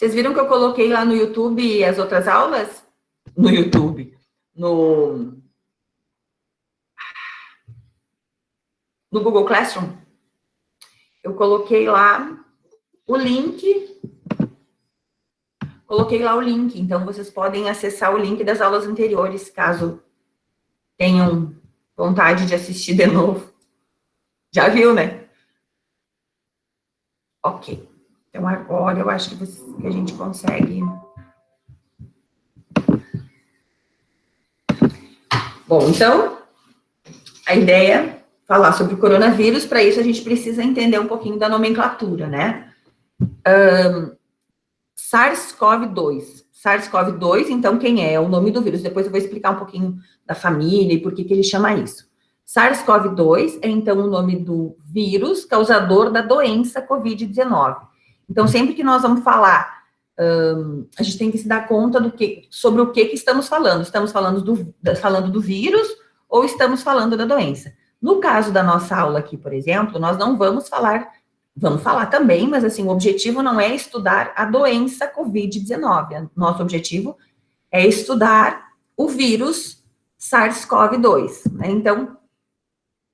Vocês viram que eu coloquei lá no YouTube as outras aulas? No YouTube. No Google Classroom. Eu coloquei lá o link. Coloquei lá o link. Então, vocês podem acessar o link das aulas anteriores, caso tenham vontade de assistir de novo. Já viu, né? Ok. Então, agora eu acho que a gente consegue. Bom, então, a ideia é falar sobre o coronavírus. Para isso, a gente precisa entender um pouquinho da nomenclatura, né? SARS-CoV-2. SARS-CoV-2, então, quem é? É o nome do vírus. Depois eu vou explicar um pouquinho da família e por que ele chama isso. SARS-CoV-2 é, então, o nome do vírus causador da doença COVID-19. Então, sempre que nós vamos falar, a gente tem que se dar conta sobre o que estamos falando. Estamos falando do vírus ou estamos falando da doença? No caso da nossa aula aqui, por exemplo, nós não vamos falar também, mas assim, o objetivo não é estudar a doença COVID-19. Nosso objetivo é estudar o vírus SARS-CoV-2, né? Então,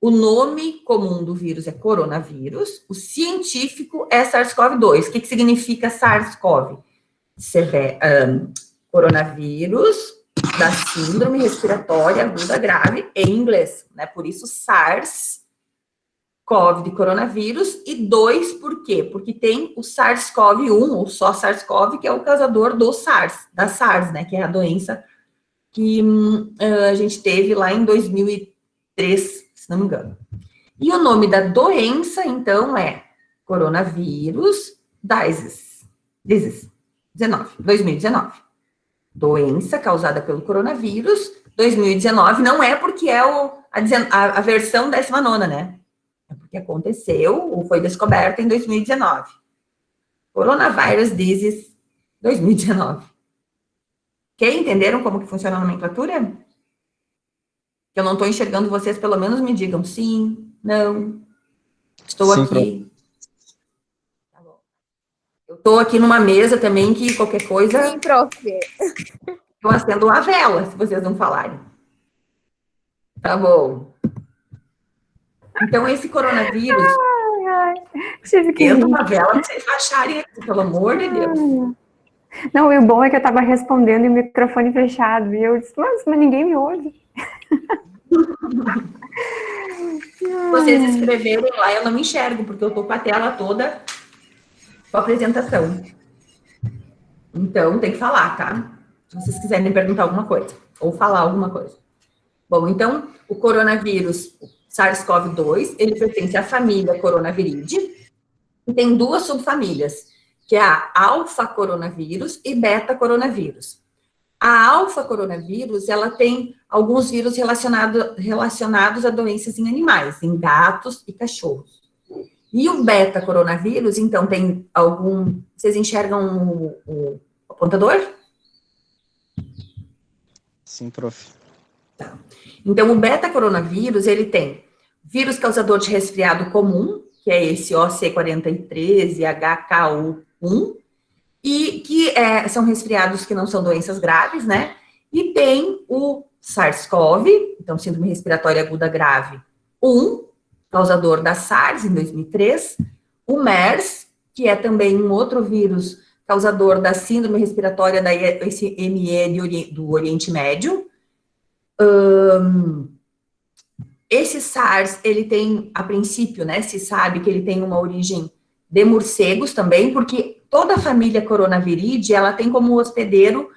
o nome comum do vírus é coronavírus, o científico é SARS-CoV-2. O que significa SARS-CoV? Coronavírus da síndrome respiratória aguda grave em inglês, né? Por isso, SARS-CoV de coronavírus, e 2 por quê? Porque tem o SARS-CoV-1, ou só SARS-CoV, que é o causador do SARS, da SARS, né? Que é a doença que a gente teve lá em 2003, se não me engano. E o nome da doença, então, é coronavírus 2019. Doença causada pelo coronavírus 2019, não é porque é a versão 19ª, né? É porque aconteceu ou foi descoberta em 2019. Coronavirus Disease 2019. Ok? Entenderam como que funciona a nomenclatura? Que eu não estou enxergando vocês, pelo menos me digam sim, não, estou Sim, aqui. Tá bom. Eu estou aqui numa mesa também que qualquer coisa... Sim, prof. Eu acendo uma vela, se vocês não falarem. Tá bom. Então, esse coronavírus... Tive que Acendo rir. uma vela para vocês acharem, pelo amor de Deus. Não, e o bom é que eu estava respondendo e o microfone fechado. E eu disse, mas ninguém me ouve. Vocês escreverem lá, eu não me enxergo, porque eu estou com a tela toda com a apresentação. Então, tem que falar, tá? Se vocês quiserem perguntar alguma coisa, ou falar alguma coisa. Bom, então, o coronavírus SARS-CoV-2, ele pertence à família Coronaviridae, e tem duas subfamílias, que é a alfa-coronavírus e beta-coronavírus. A alfa-coronavírus, ela tem alguns vírus relacionados a doenças em animais, em gatos e cachorros. E o beta-coronavírus, então, tem algum... Vocês enxergam o apontador? Sim, prof. Tá. Então, o beta-coronavírus, ele tem vírus causador de resfriado comum, que é esse OC43 e HKU1, e que são resfriados que não são doenças graves, né? E tem o SARS-CoV, então síndrome respiratória aguda grave 1, causador da SARS em 2003, o MERS, que é também um outro vírus causador da síndrome respiratória da ME do Oriente Médio. Esse SARS, ele tem, a princípio, né, se sabe que ele tem uma origem de morcegos também, porque toda a família Coronaviridae, ela tem como hospedeiro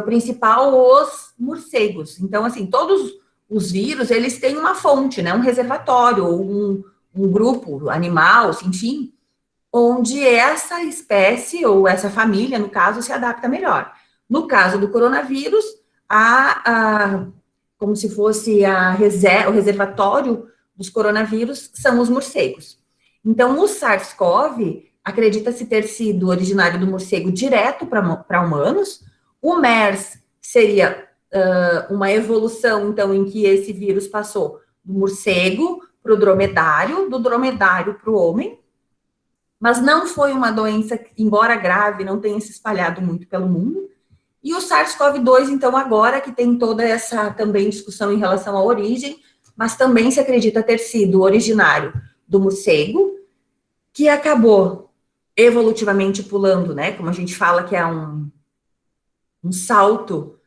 principal os morcegos. Então, assim, todos os vírus, eles têm uma fonte, né, um reservatório, ou um grupo animal, enfim, onde essa espécie, ou essa família, no caso, se adapta melhor. No caso do coronavírus, como se fosse o reservatório dos coronavírus, são os morcegos. Então, o SARS-CoV acredita-se ter sido originário do morcego direto para humanos. O MERS seria uma evolução, então, em que esse vírus passou do morcego para o dromedário, do dromedário para o homem. mas não foi uma doença que, embora grave, não tenha se espalhado muito pelo mundo. E o SARS-CoV-2, então, agora que tem toda essa também discussão em relação à origem, mas também se acredita ter sido originário do morcego, que acabou evolutivamente pulando, né? Como a gente fala que é um salto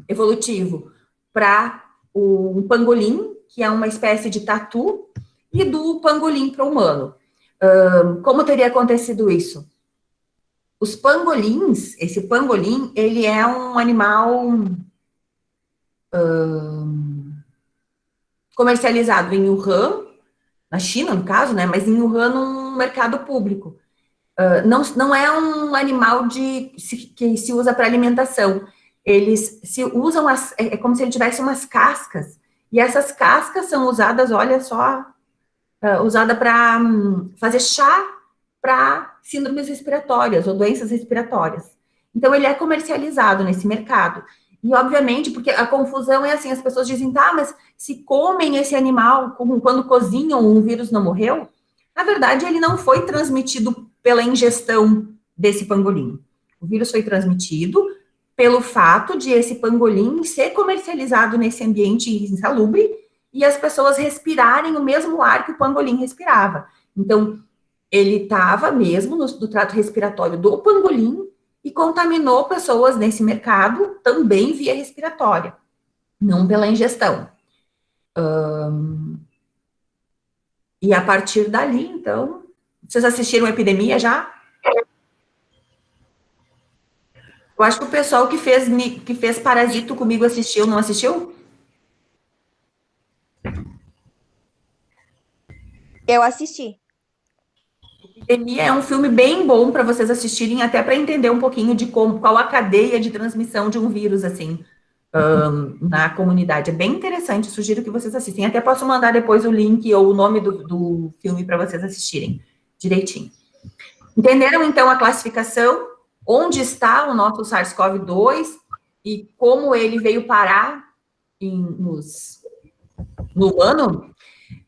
evolutivo para um pangolim, que é uma espécie de tatu, e do pangolim para o humano. Como teria acontecido isso? Os pangolins, esse pangolim, ele é um animal comercializado em Wuhan, na China, no caso, né? Mas em Wuhan, num mercado público. Não é um animal que se usa para alimentação. Eles se usam, é como se ele tivesse umas cascas, e essas cascas são usadas, olha só, usada para fazer chá para síndromes respiratórias ou doenças respiratórias. Então, ele é comercializado nesse mercado. E, obviamente, porque a confusão é assim, as pessoas dizem, tá, mas se comem esse animal quando cozinham, o vírus não morreu? Na verdade, ele não foi transmitido pela ingestão desse pangolim. O vírus foi transmitido pelo fato de esse pangolim ser comercializado nesse ambiente insalubre e as pessoas respirarem o mesmo ar que o pangolim respirava. Então, ele estava mesmo no trato respiratório do pangolim e contaminou pessoas nesse mercado também via respiratória, não pela ingestão. E a partir dali, então, vocês assistiram Epidemia já? Eu acho que o pessoal que fez Parasito comigo assistiu, não assistiu? Eu assisti. Epidemia é um filme bem bom para vocês assistirem, até para entender um pouquinho de qual a cadeia de transmissão de um vírus, assim, na comunidade. É bem interessante, sugiro que vocês assistem. Até posso mandar depois o link ou o nome do filme para vocês assistirem direitinho. Entenderam, então, a classificação? Onde está o nosso SARS-CoV-2 e como ele veio parar no humano?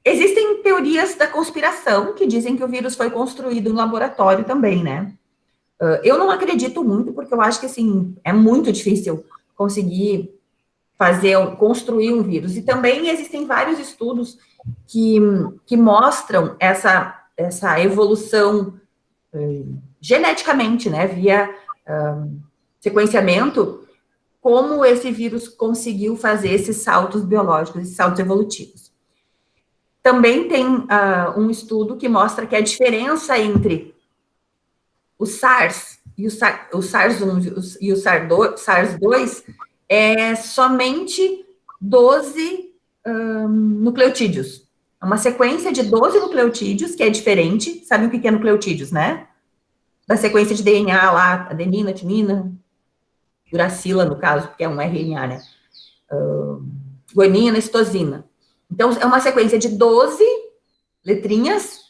Existem teorias da conspiração que dizem que o vírus foi construído em laboratório também, né? Eu não acredito muito, porque eu acho que, assim, é muito difícil conseguir construir um vírus. E também existem vários estudos que mostram essa evolução geneticamente, né, via sequenciamento, como esse vírus conseguiu fazer esses saltos biológicos, esses saltos evolutivos. Também tem um estudo que mostra que a diferença entre o SARS e o SARS-1 e o SARS-2 é somente 12 nucleotídeos. É uma sequência de 12 nucleotídeos, que é diferente. Sabe o que é nucleotídeos, né? Da sequência de DNA lá, adenina, timina, uracila, no caso, porque é um RNA, né? Guanina, citosina. Então, é uma sequência de 12 letrinhas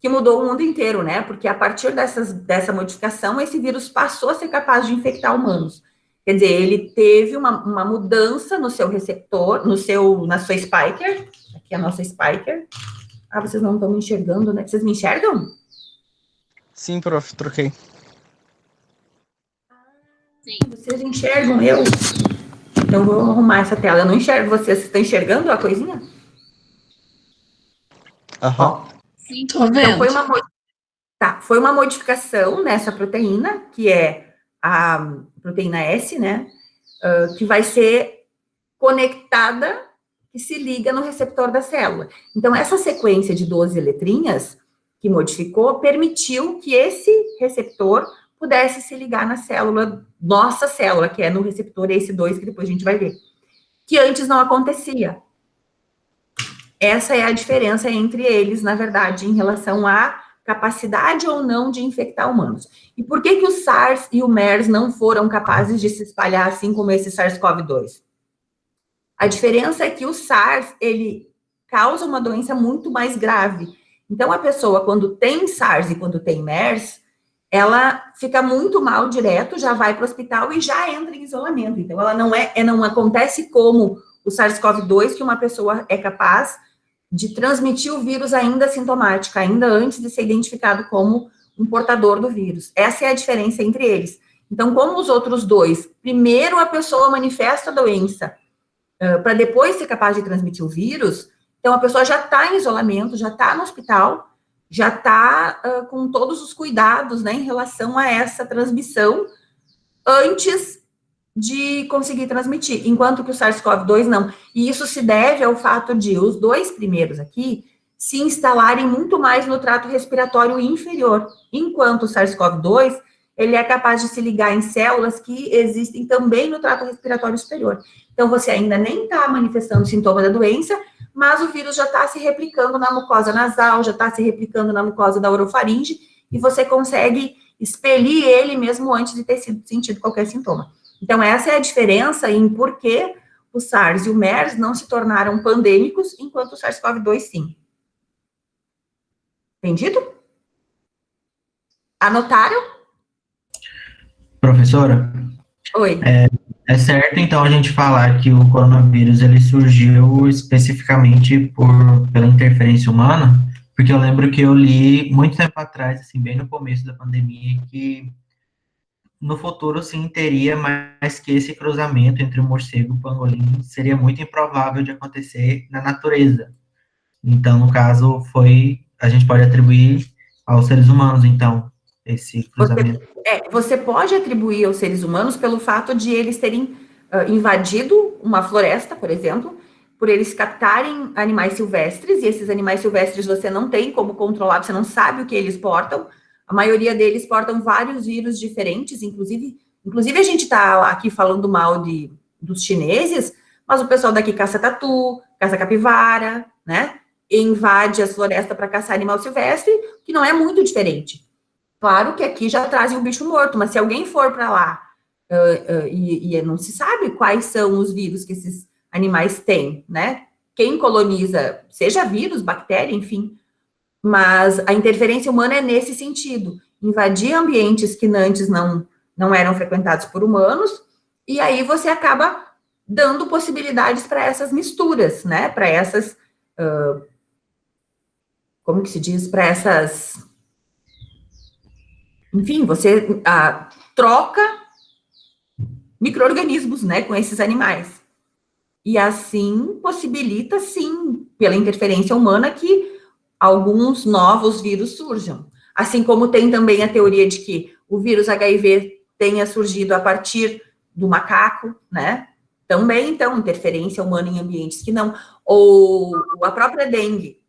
que mudou o mundo inteiro, né? Porque a partir dessa modificação, esse vírus passou a ser capaz de infectar humanos. Quer dizer, ele teve uma mudança no seu receptor, na sua spiker. Aqui é a nossa spiker. Ah, vocês não estão me enxergando, né? Vocês me enxergam? Sim, prof, troquei. Sim. Vocês enxergam eu? Então, vou arrumar essa tela. Eu não enxergo vocês. Vocês estão enxergando a coisinha? Aham. Sim, tô vendo. Então, foi uma modificação nessa proteína, que é a proteína S, né? Que vai ser conectada, que se liga no receptor da célula. Então, essa sequência de 12 letrinhas que modificou, permitiu que esse receptor pudesse se ligar na célula, nossa célula, que é no receptor S2, que depois a gente vai ver, que antes não acontecia. Essa é a diferença entre eles, na verdade, em relação à capacidade ou não de infectar humanos. E por que o SARS e o MERS não foram capazes de se espalhar assim como esse SARS-CoV-2? A diferença é que o SARS, ele causa uma doença muito mais grave. Então, a pessoa, quando tem SARS e quando tem MERS, ela fica muito mal direto, já vai para o hospital e já entra em isolamento. Então, ela não acontece como o SARS-CoV-2, que uma pessoa é capaz de transmitir o vírus ainda assintomática, ainda antes de ser identificado como um portador do vírus. Essa é a diferença entre eles. Então, como os outros dois, primeiro a pessoa manifesta a doença, para depois ser capaz de transmitir o vírus, então a pessoa já está em isolamento, já está no hospital, já está com todos os cuidados, né, em relação a essa transmissão, antes de conseguir transmitir, enquanto que o SARS-CoV-2 não. E isso se deve ao fato de os dois primeiros aqui se instalarem muito mais no trato respiratório inferior, enquanto o SARS-CoV-2, ele é capaz de se ligar em células que existem também no trato respiratório superior. Então, você ainda nem está manifestando sintoma da doença, mas o vírus já está se replicando na mucosa nasal, já está se replicando na mucosa da orofaringe, e você consegue expelir ele mesmo antes de ter sentido qualquer sintoma. Então, essa é a diferença em por que o SARS e o MERS não se tornaram pandêmicos, enquanto o SARS-CoV-2 sim. Entendido? Anotaram? Professora, Oi. é certo então a gente falar que o coronavírus ele surgiu especificamente pela interferência humana? Porque eu lembro que eu li muito tempo atrás, assim, bem no começo da pandemia, que no futuro, sim, teria, mas que esse cruzamento entre o morcego e o pangolim seria muito improvável de acontecer na natureza. Então, no caso, a gente pode atribuir aos seres humanos, então, esse cruzamento. Você pode atribuir aos seres humanos pelo fato de eles terem invadido uma floresta, por exemplo, por eles captarem animais silvestres, e esses animais silvestres você não tem como controlar, você não sabe o que eles portam. A maioria deles portam vários vírus diferentes, inclusive a gente está aqui falando mal dos chineses, mas o pessoal daqui caça tatu, caça capivara, né? E invade as florestas para caçar animal silvestre, que não é muito diferente. Claro que aqui já trazem o bicho morto, mas se alguém for para lá e não se sabe quais são os vírus que esses animais têm, né? Quem coloniza, seja vírus, bactéria, enfim. Mas a interferência humana é nesse sentido, invadir ambientes que antes não eram frequentados por humanos, e aí você acaba dando possibilidades para essas misturas, né? Para essas, como que se diz? Para essas... Enfim, você troca micro-organismos, né, com esses animais. E assim possibilita, sim, pela interferência humana, que alguns novos vírus surjam. Assim como tem também a teoria de que o vírus HIV tenha surgido a partir do macaco, né? Também, então, interferência humana em ambientes que não. Ou a própria dengue.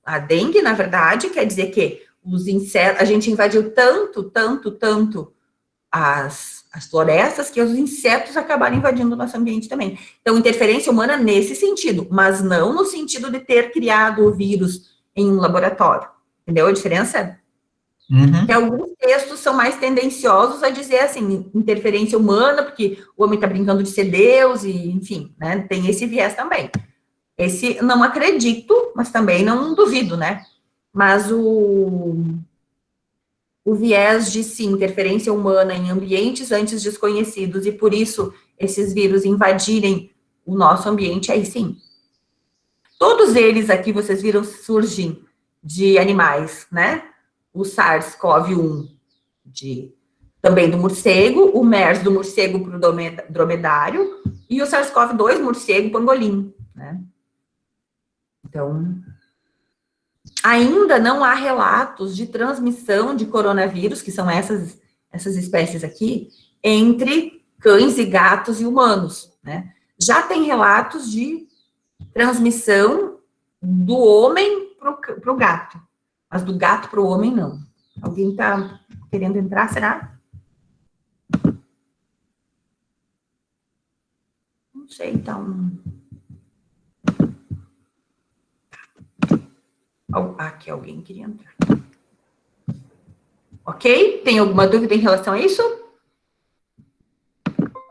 A dengue, na verdade, quer dizer que os insetos, a gente invadiu tanto as florestas que os insetos acabaram invadindo o nosso ambiente também. Então, interferência humana nesse sentido, mas não no sentido de ter criado o vírus em um laboratório. Entendeu a diferença? Uhum. Que alguns textos são mais tendenciosos a dizer, assim, interferência humana, porque o homem está brincando de ser Deus, e, enfim, né, tem esse viés também. Esse não acredito, mas também não duvido, né? Mas o viés de, sim, interferência humana em ambientes antes desconhecidos, e por isso esses vírus invadirem o nosso ambiente, aí sim. Todos eles aqui, vocês viram, surgem de animais, né? O SARS-CoV-1 também do morcego, o MERS do morcego para o dromedário, e o SARS-CoV-2, morcego, pangolim, né? Então, ainda não há relatos de transmissão de coronavírus, que são essas espécies aqui, entre cães e gatos e humanos, né? Já tem relatos de transmissão do homem para o gato, mas do gato para o homem, não. Alguém está querendo entrar, será? Não sei, então... Aqui alguém queria entrar. Ok? Tem alguma dúvida em relação a isso?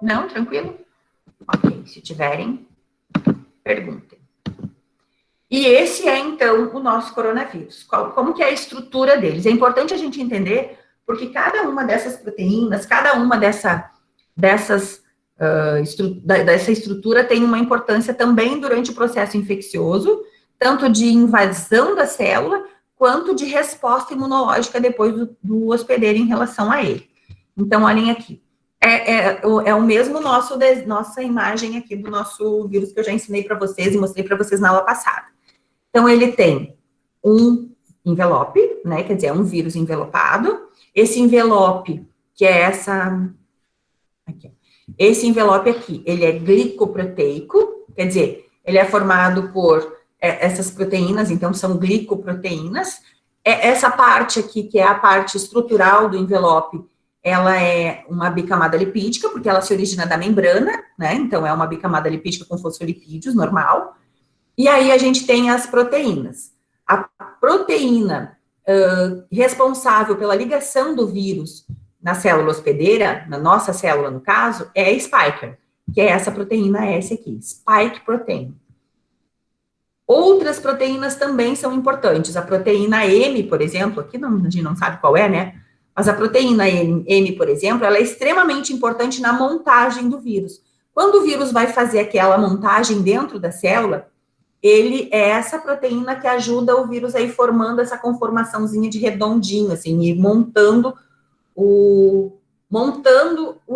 Não? Tranquilo? Ok, se tiverem, perguntem. E esse é, então, o nosso coronavírus. Como que é a estrutura deles? É importante a gente entender, porque cada uma dessas proteínas, cada uma dessa estrutura tem uma importância também durante o processo infeccioso, tanto de invasão da célula, quanto de resposta imunológica depois do hospedeiro em relação a ele. Então, olhem aqui. É o mesmo nossa imagem aqui do nosso vírus que eu já ensinei para vocês e mostrei para vocês na aula passada. Então, ele tem um envelope, né? Quer dizer, é um vírus envelopado. Esse envelope, que é aqui, esse envelope aqui, ele é glicoproteico, quer dizer, ele é formado por essas proteínas, então são glicoproteínas. Essa parte aqui, que é a parte estrutural do envelope, ela é uma bicamada lipídica, porque ela se origina da membrana, né? Então, é uma bicamada lipídica com fosfolipídios, normal. E aí, a gente tem as proteínas. A proteína responsável pela ligação do vírus na célula hospedeira, na nossa célula, no caso, é a spiker, que é essa proteína S aqui, spike protein. Outras proteínas também são importantes. A proteína M, por exemplo, aqui a gente não sabe qual é, né? Mas a proteína M, por exemplo, ela é extremamente importante na montagem do vírus. Quando o vírus vai fazer aquela montagem dentro da célula, ele é essa proteína que ajuda o vírus a ir formando essa conformaçãozinha de redondinho, assim, e montando o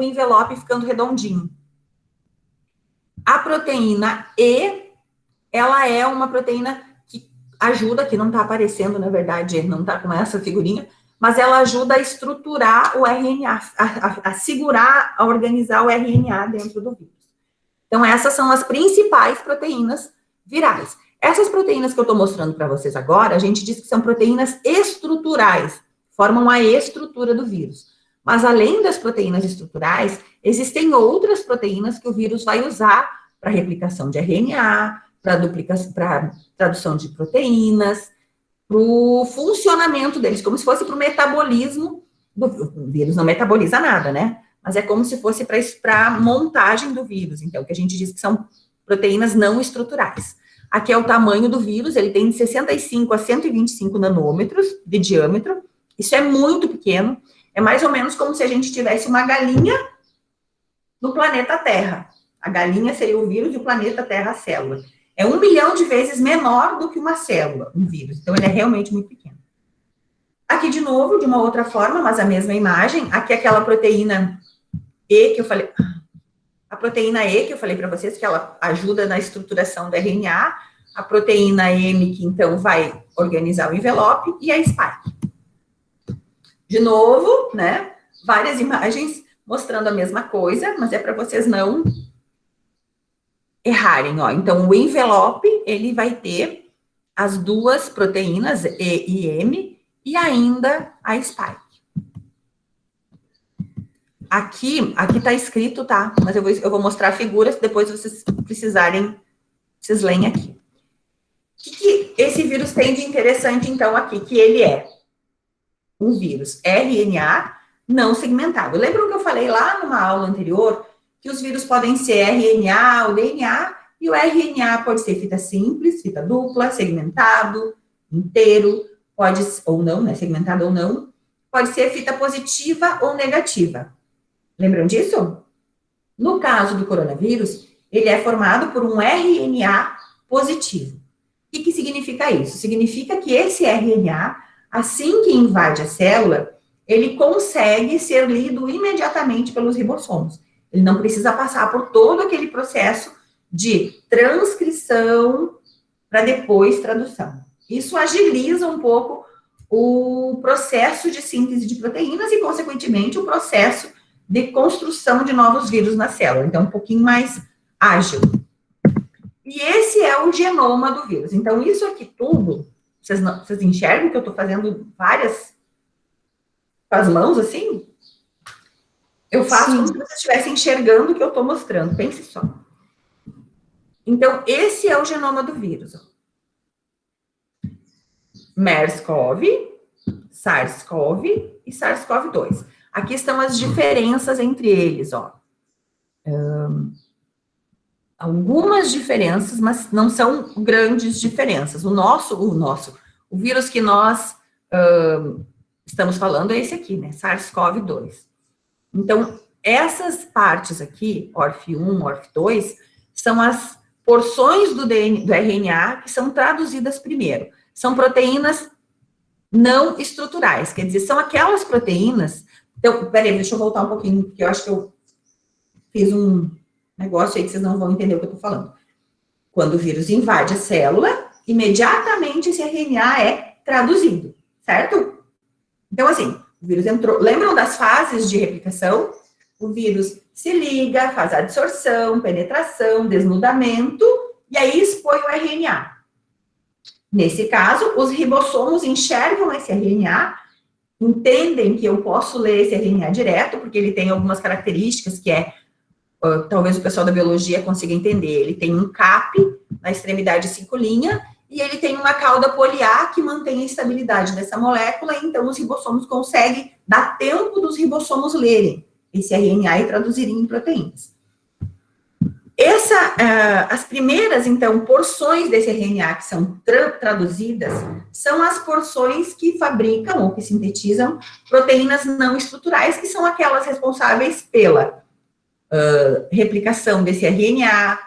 envelope ficando redondinho. A proteína E, ela é uma proteína que ajuda, que não está aparecendo, na verdade, não está com essa figurinha, mas ela ajuda a estruturar o RNA, a segurar, a organizar o RNA dentro do vírus. Então, essas são as principais proteínas virais. Essas proteínas que eu estou mostrando para vocês agora, a gente diz que são proteínas estruturais, formam a estrutura do vírus. Mas, além das proteínas estruturais, existem outras proteínas que o vírus vai usar para replicação de RNA, para tradução de proteínas, para o funcionamento deles, como se fosse para o metabolismo o vírus não metaboliza nada, né? Mas é como se fosse para a montagem do vírus, então, que a gente diz que são proteínas não estruturais. Aqui é o tamanho do vírus, ele tem de 65 a 125 nanômetros de diâmetro, isso é muito pequeno, é mais ou menos como se a gente tivesse uma galinha no planeta Terra. A galinha seria o vírus e o planeta Terra a célula. É 1 milhão de vezes menor do que uma célula, um vírus. Então, ele é realmente muito pequeno. Aqui, de novo, de uma outra forma, mas a mesma imagem. Aqui é aquela proteína E que eu falei... A proteína E que eu falei para vocês, que ela ajuda na estruturação do RNA. A proteína M, que então vai organizar o envelope. E a spike. De novo, né? Várias imagens mostrando a mesma coisa, mas é para vocês não errarem, ó. Então, o envelope, ele vai ter as duas proteínas, E e M, e ainda a spike. Aqui tá escrito, tá? Mas eu vou mostrar figuras, depois vocês precisarem, vocês leem aqui. O que esse vírus tem de interessante, então, aqui? Que ele é um vírus RNA não segmentado. Lembram que eu falei lá numa aula anterior que os vírus podem ser RNA ou DNA, e o RNA pode ser fita simples, fita dupla, segmentado, inteiro, pode, ou não, né, segmentado ou não, pode ser fita positiva ou negativa. Lembram disso? No caso do coronavírus, ele é formado por um RNA positivo. O que significa isso? Significa que esse RNA, assim que invade a célula, ele consegue ser lido imediatamente pelos ribossomos. Ele não precisa passar por todo aquele processo de transcrição para depois tradução. Isso agiliza um pouco o processo de síntese de proteínas e, consequentemente, o processo de construção de novos vírus na célula. Então, um pouquinho mais ágil. E esse é o genoma do vírus. Então, isso aqui tudo, vocês enxergam que eu estou fazendo várias com as mãos, assim? Eu faço como se vocês estivessem enxergando o que eu estou mostrando. Pense só. Então, esse é o genoma do vírus. MERS-CoV, SARS-CoV e SARS-CoV-2. Aqui estão as diferenças entre eles, ó. Algumas diferenças, mas não são grandes diferenças. O vírus que nós estamos falando é esse aqui, né? SARS-CoV-2. Então, essas partes aqui, ORF1, ORF2, são as porções do RNA que são traduzidas primeiro. São proteínas não estruturais, quer dizer, são aquelas proteínas... Então, peraí, deixa eu voltar um pouquinho, porque eu acho que eu fiz um negócio aí que vocês não vão entender o que eu tô falando. Quando o vírus invade a célula, imediatamente esse RNA é traduzido, certo? Então, assim, o vírus entrou... Lembram das fases de replicação? O vírus se liga, faz adsorção, penetração, desnudamento, e aí expõe o RNA. Nesse caso, os ribossomos enxergam esse RNA, entendem que eu posso ler esse RNA direto, porque ele tem algumas características que talvez o pessoal da biologia consiga entender. Ele tem um cap na extremidade 5' e ele tem uma cauda poliar que mantém a estabilidade dessa molécula, então os ribossomos conseguem dar tempo dos ribossomos lerem esse RNA e traduzirem em proteínas. As primeiras, então, porções desse RNA que são traduzidas são as porções que fabricam ou que sintetizam proteínas não estruturais, que são aquelas responsáveis pela replicação desse RNA,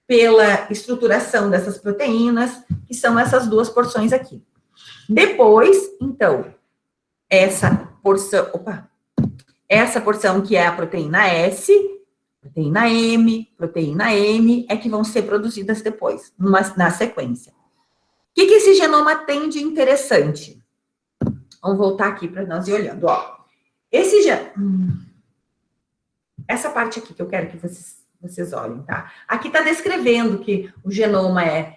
pela estruturação dessas proteínas, que são essas duas porções aqui. Depois, então, essa porção que é a proteína S, proteína M, é que vão ser produzidas depois, na sequência. O que esse genoma tem de interessante? Vamos voltar aqui para nós ir olhando, ó. Essa parte aqui que eu quero que vocês olhem, tá? Aqui está descrevendo que o genoma é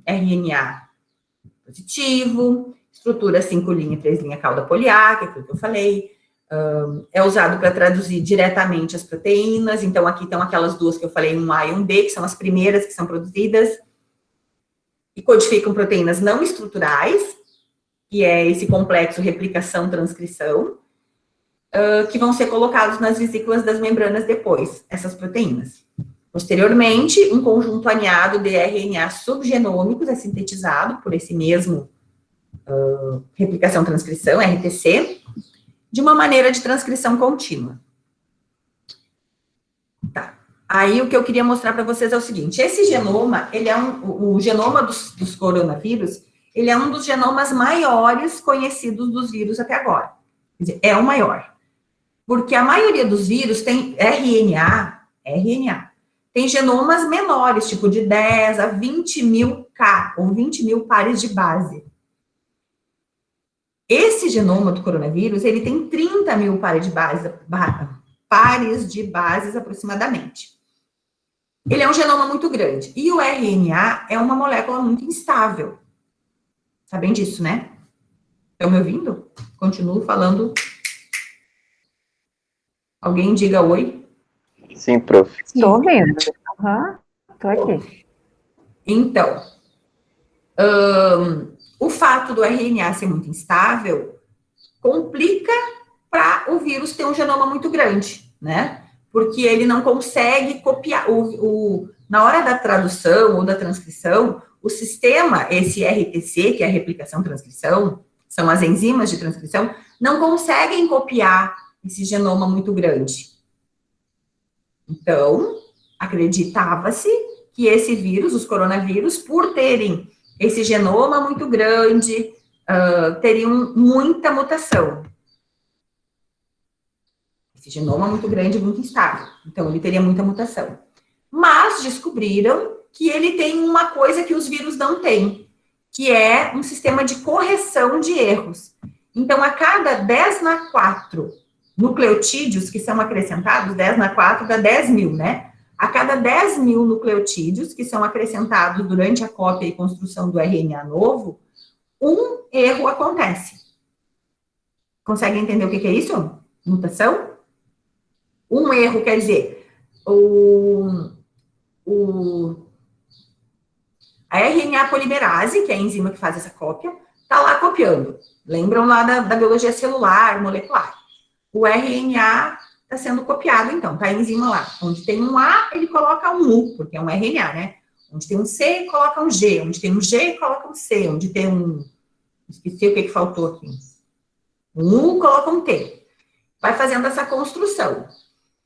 RNA positivo, estrutura 5' 3' cauda poliar, que é aquilo que eu falei, é usado para traduzir diretamente as proteínas, então aqui estão aquelas duas que eu falei, um A e um B, que são as primeiras que são produzidas, e codificam proteínas não estruturais, que é esse complexo replicação-transcrição, que vão ser colocados nas vesículas das membranas depois, essas proteínas. Posteriormente, um conjunto aninhado de RNA subgenômicos é sintetizado por esse mesmo replicação-transcrição, RTC, de uma maneira de transcrição contínua. Tá. Aí, o que eu queria mostrar para vocês é o seguinte, esse genoma, ele é o genoma dos coronavírus, ele é um dos genomas maiores conhecidos dos vírus até agora. Quer dizer, é o maior. Porque a maioria dos vírus tem RNA, tem genomas menores, tipo de 10 a 20 mil K, ou 20 mil pares de base. Esse genoma do coronavírus, ele tem 30 mil pares de bases aproximadamente. Ele é um genoma muito grande. E o RNA é uma molécula muito instável. Sabem disso, né? Estão me ouvindo? Continuo falando. Alguém diga oi. Sim, prof. Estou vendo. Estou aqui. Então, o fato do RNA ser muito instável complica para o vírus ter um genoma muito grande, né? Porque ele não consegue copiar. Na hora da tradução ou da transcrição, o sistema, esse RTC, que é a replicação-transcrição, são as enzimas de transcrição, não conseguem copiar esse genoma muito grande. Então, acreditava-se que esse vírus, os coronavírus, por terem esse genoma muito grande, teriam muita mutação. Esse genoma muito grande, muito instável. Então, ele teria muita mutação. Mas descobriram que ele tem uma coisa que os vírus não têm, que é um sistema de correção de erros. Então, a cada 10⁴ nucleotídeos que são acrescentados, 10⁴ dá 10 mil, né? A cada 10 mil nucleotídeos que são acrescentados durante a cópia e construção do RNA novo, um erro acontece. Conseguem entender o que é isso? Mutação? Um erro quer dizer, a RNA polimerase, que é a enzima que faz essa cópia, está lá copiando. Lembram lá da biologia celular, molecular. O RNA está sendo copiado, então, tá a enzima lá. Onde tem um A, ele coloca um U, porque é um RNA, né? Onde tem um C, ele coloca um G. Onde tem um G, ele coloca um C. Onde tem um... Esqueci o que faltou aqui. Um U, coloca um T. Vai fazendo essa construção.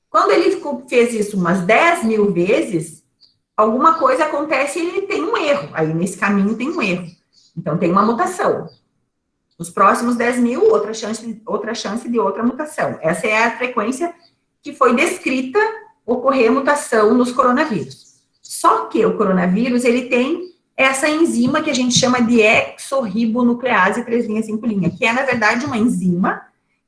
Quando ele fez isso umas 10 mil vezes, alguma coisa acontece e ele tem um erro. Aí, nesse caminho, tem um erro. Então, tem uma mutação. Os próximos 10.000, outra chance de outra mutação. Essa é a frequência que foi descrita ocorrer mutação nos coronavírus. Só que o coronavírus, ele tem essa enzima que a gente chama de exorribonuclease 3'5', que é, na verdade, uma enzima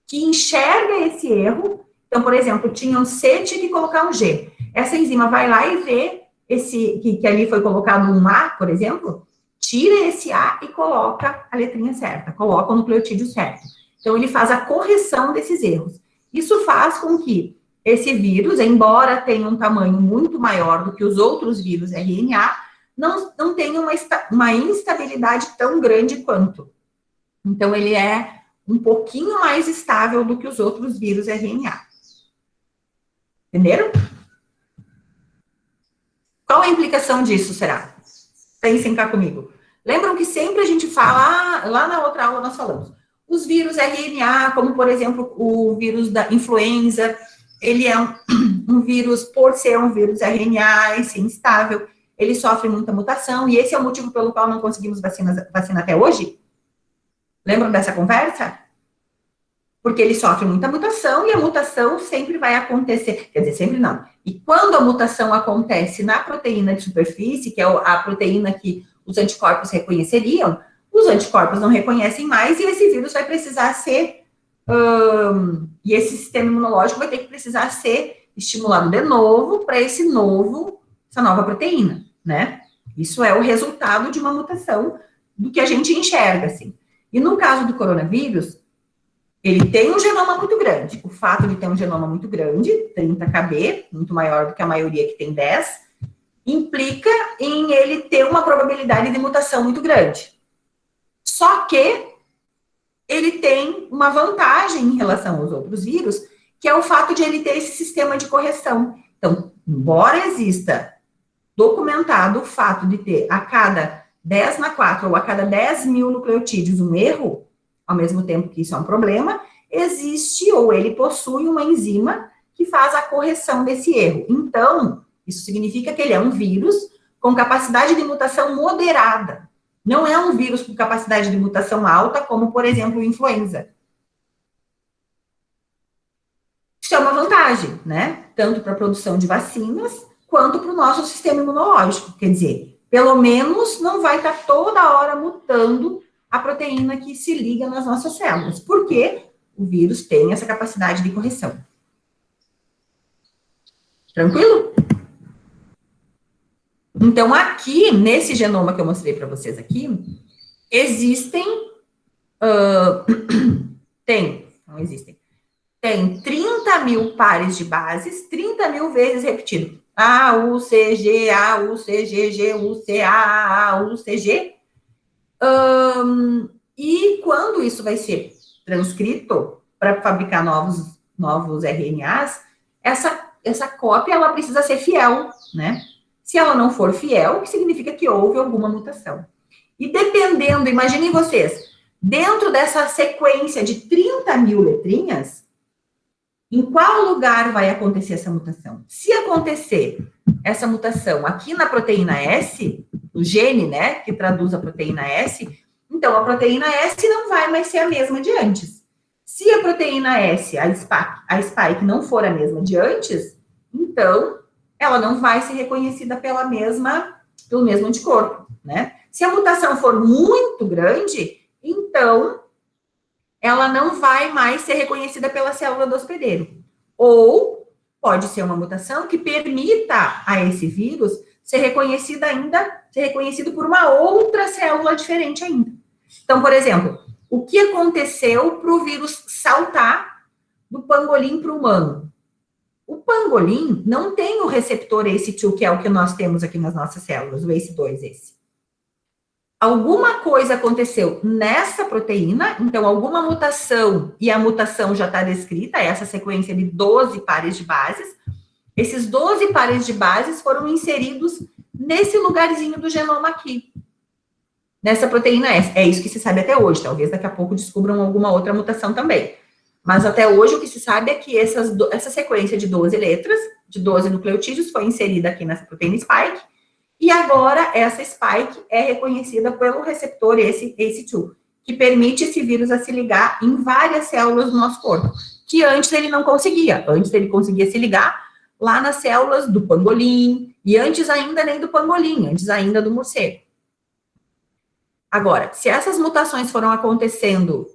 que enxerga esse erro. Então, por exemplo, tinha um C, tinha que colocar um G. Essa enzima vai lá e vê que ali foi colocado um A, por exemplo, tira esse A e coloca a letrinha certa, coloca o nucleotídeo certo. Então, ele faz a correção desses erros. Isso faz com que esse vírus, embora tenha um tamanho muito maior do que os outros vírus RNA, não tenha uma instabilidade tão grande quanto. Então, ele é um pouquinho mais estável do que os outros vírus RNA. Entenderam? Qual a implicação disso, será? Pensem cá comigo. Lembram que sempre a gente fala, lá na outra aula nós falamos, os vírus RNA, como, por exemplo, o vírus da influenza, ele é um vírus, por ser um vírus RNA e ser instável, ele sofre muita mutação, e esse é o motivo pelo qual não conseguimos vacina até hoje? Lembram dessa conversa? Porque ele sofre muita mutação, e a mutação sempre vai acontecer, quer dizer, sempre não. E quando a mutação acontece na proteína de superfície, que é a proteína que os anticorpos reconheceriam, os anticorpos não reconhecem mais, e esse vírus vai precisar ser, e esse sistema imunológico vai ter que precisar ser estimulado de novo para essa nova proteína, né? Isso é o resultado de uma mutação do que a gente enxerga, assim. E no caso do coronavírus, ele tem um genoma muito grande. O fato de ter um genoma muito grande, 30 kb, muito maior do que a maioria que tem 10, implica em ele ter uma probabilidade de mutação muito grande. Só que ele tem uma vantagem em relação aos outros vírus, que é o fato de ele ter esse sistema de correção. Então, embora exista documentado o fato de ter a cada 10 na 4 ou a cada 10.000 nucleotídeos um erro, ao mesmo tempo que isso é um problema, existe ou ele possui uma enzima que faz a correção desse erro. Então, isso significa que ele é um vírus com capacidade de mutação moderada. Não é um vírus com capacidade de mutação alta, como, por exemplo, o influenza. Isso é uma vantagem, né? Tanto para a produção de vacinas, quanto para o nosso sistema imunológico. Quer dizer, pelo menos não vai estar toda hora mutando a proteína que se liga nas nossas células, porque o vírus tem essa capacidade de correção. Tranquilo? Então, aqui, nesse genoma que eu mostrei para vocês aqui, existem, tem 30.000 pares de bases, 30.000 vezes repetido. A, U, C, G, A, U, C, G, G, U, C, A, U, C, G. E quando isso vai ser transcrito para fabricar novos RNAs, essa cópia, ela precisa ser fiel, né? Se ela não for fiel, que significa que houve alguma mutação. E dependendo, imaginem vocês, dentro dessa sequência de 30.000 letrinhas, em qual lugar vai acontecer essa mutação? Se acontecer essa mutação aqui na proteína S, o gene, né, que traduz a proteína S, então a proteína S não vai mais ser a mesma de antes. Se a proteína S, a spike não for a mesma de antes, então ela não vai ser reconhecida pelo mesmo anticorpo, né? Se a mutação for muito grande, então ela não vai mais ser reconhecida pela célula do hospedeiro. Ou pode ser uma mutação que permita a esse vírus ser reconhecido por uma outra célula diferente ainda. Então, por exemplo, o que aconteceu para o vírus saltar do pangolim para o humano? O pangolim não tem o receptor ACE2, que é o que nós temos aqui nas nossas células, o ACE2, esse. Alguma coisa aconteceu nessa proteína, então alguma mutação, e a mutação já está descrita, essa sequência de 12 pares de bases. Esses 12 pares de bases foram inseridos nesse lugarzinho do genoma aqui, nessa proteína S. É isso que se sabe até hoje, talvez daqui a pouco descubram alguma outra mutação também. Mas até hoje o que se sabe é que essa sequência de 12 letras, de 12 nucleotídeos, foi inserida aqui nessa proteína spike, E agora, essa spike é reconhecida pelo receptor, esse ACE2, que permite esse vírus a se ligar em várias células do nosso corpo, que antes ele não conseguia. Antes ele conseguia se ligar lá nas células do pangolim, e antes ainda nem do pangolim, antes ainda do morcego. Agora, se essas mutações foram acontecendo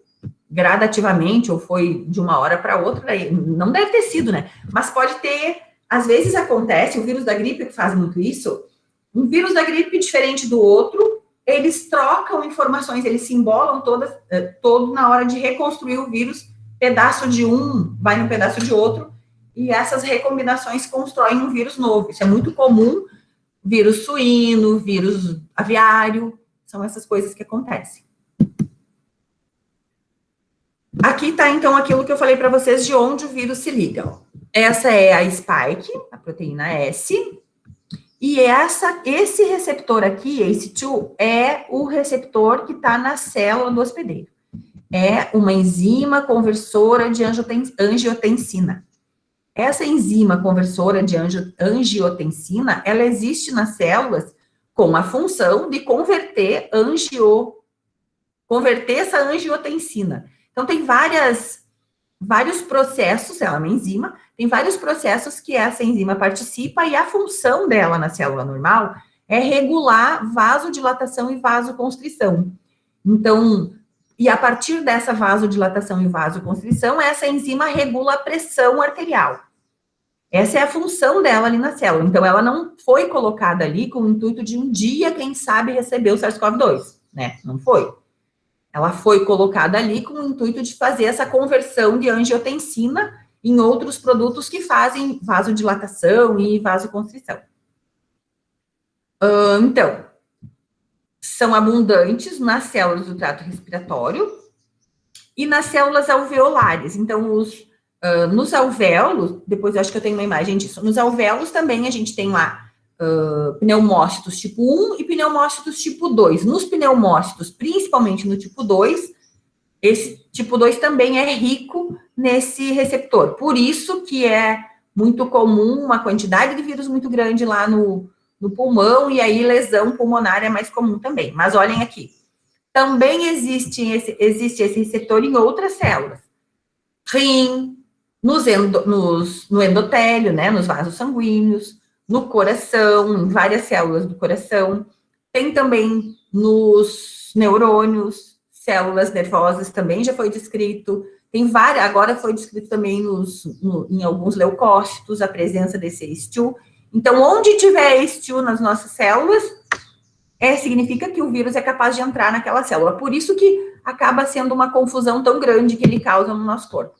gradativamente, ou foi de uma hora para outra, não deve ter sido, né? Mas pode ter, às vezes acontece, o vírus da gripe que faz muito isso, um vírus da gripe diferente do outro, eles trocam informações, eles se embolam todo na hora de reconstruir o vírus, pedaço de um vai no pedaço de outro, e essas recombinações constroem um vírus novo. Isso é muito comum, vírus suíno, vírus aviário, são essas coisas que acontecem. Aqui está, então, aquilo que eu falei para vocês de onde o vírus se liga. Essa é a spike, a proteína S, e esse receptor aqui, ACE2, é o receptor que está na célula do hospedeiro. É uma enzima conversora de angiotensina. Essa enzima conversora de angiotensina, ela existe nas células com a função de converter essa angiotensina. Então, tem vários processos, ela é uma enzima, tem vários processos que essa enzima participa e a função dela na célula normal é regular vasodilatação e vasoconstrição. Então, e a partir dessa vasodilatação e vasoconstrição, essa enzima regula a pressão arterial. Essa é a função dela ali na célula. Então, ela não foi colocada ali com o intuito de um dia, quem sabe, receber o SARS-CoV-2, né? Não foi. Ela foi colocada ali com o intuito de fazer essa conversão de angiotensina em outros produtos que fazem vasodilatação e vasoconstrição. Então, são abundantes nas células do trato respiratório e nas células alveolares. Então, nos alvéolos, depois eu acho que eu tenho uma imagem disso, nos alvéolos também a gente tem lá pneumócitos tipo 1 e pneumócitos tipo 2. Nos pneumócitos, principalmente no tipo 2, esse tipo 2 também é rico nesse receptor. Por isso que é muito comum uma quantidade de vírus muito grande lá no pulmão, e aí lesão pulmonar é mais comum também. Mas olhem aqui, também existe esse receptor em outras células. Rim, no endotélio, né, nos vasos sanguíneos, no coração, em várias células do coração, tem também nos neurônios, células nervosas também já foi descrito, tem várias, agora foi descrito também em alguns leucócitos a presença desse ACE2. Então, onde tiver ACE2 nas nossas células, significa que o vírus é capaz de entrar naquela célula. Por isso que acaba sendo uma confusão tão grande que ele causa no nosso corpo.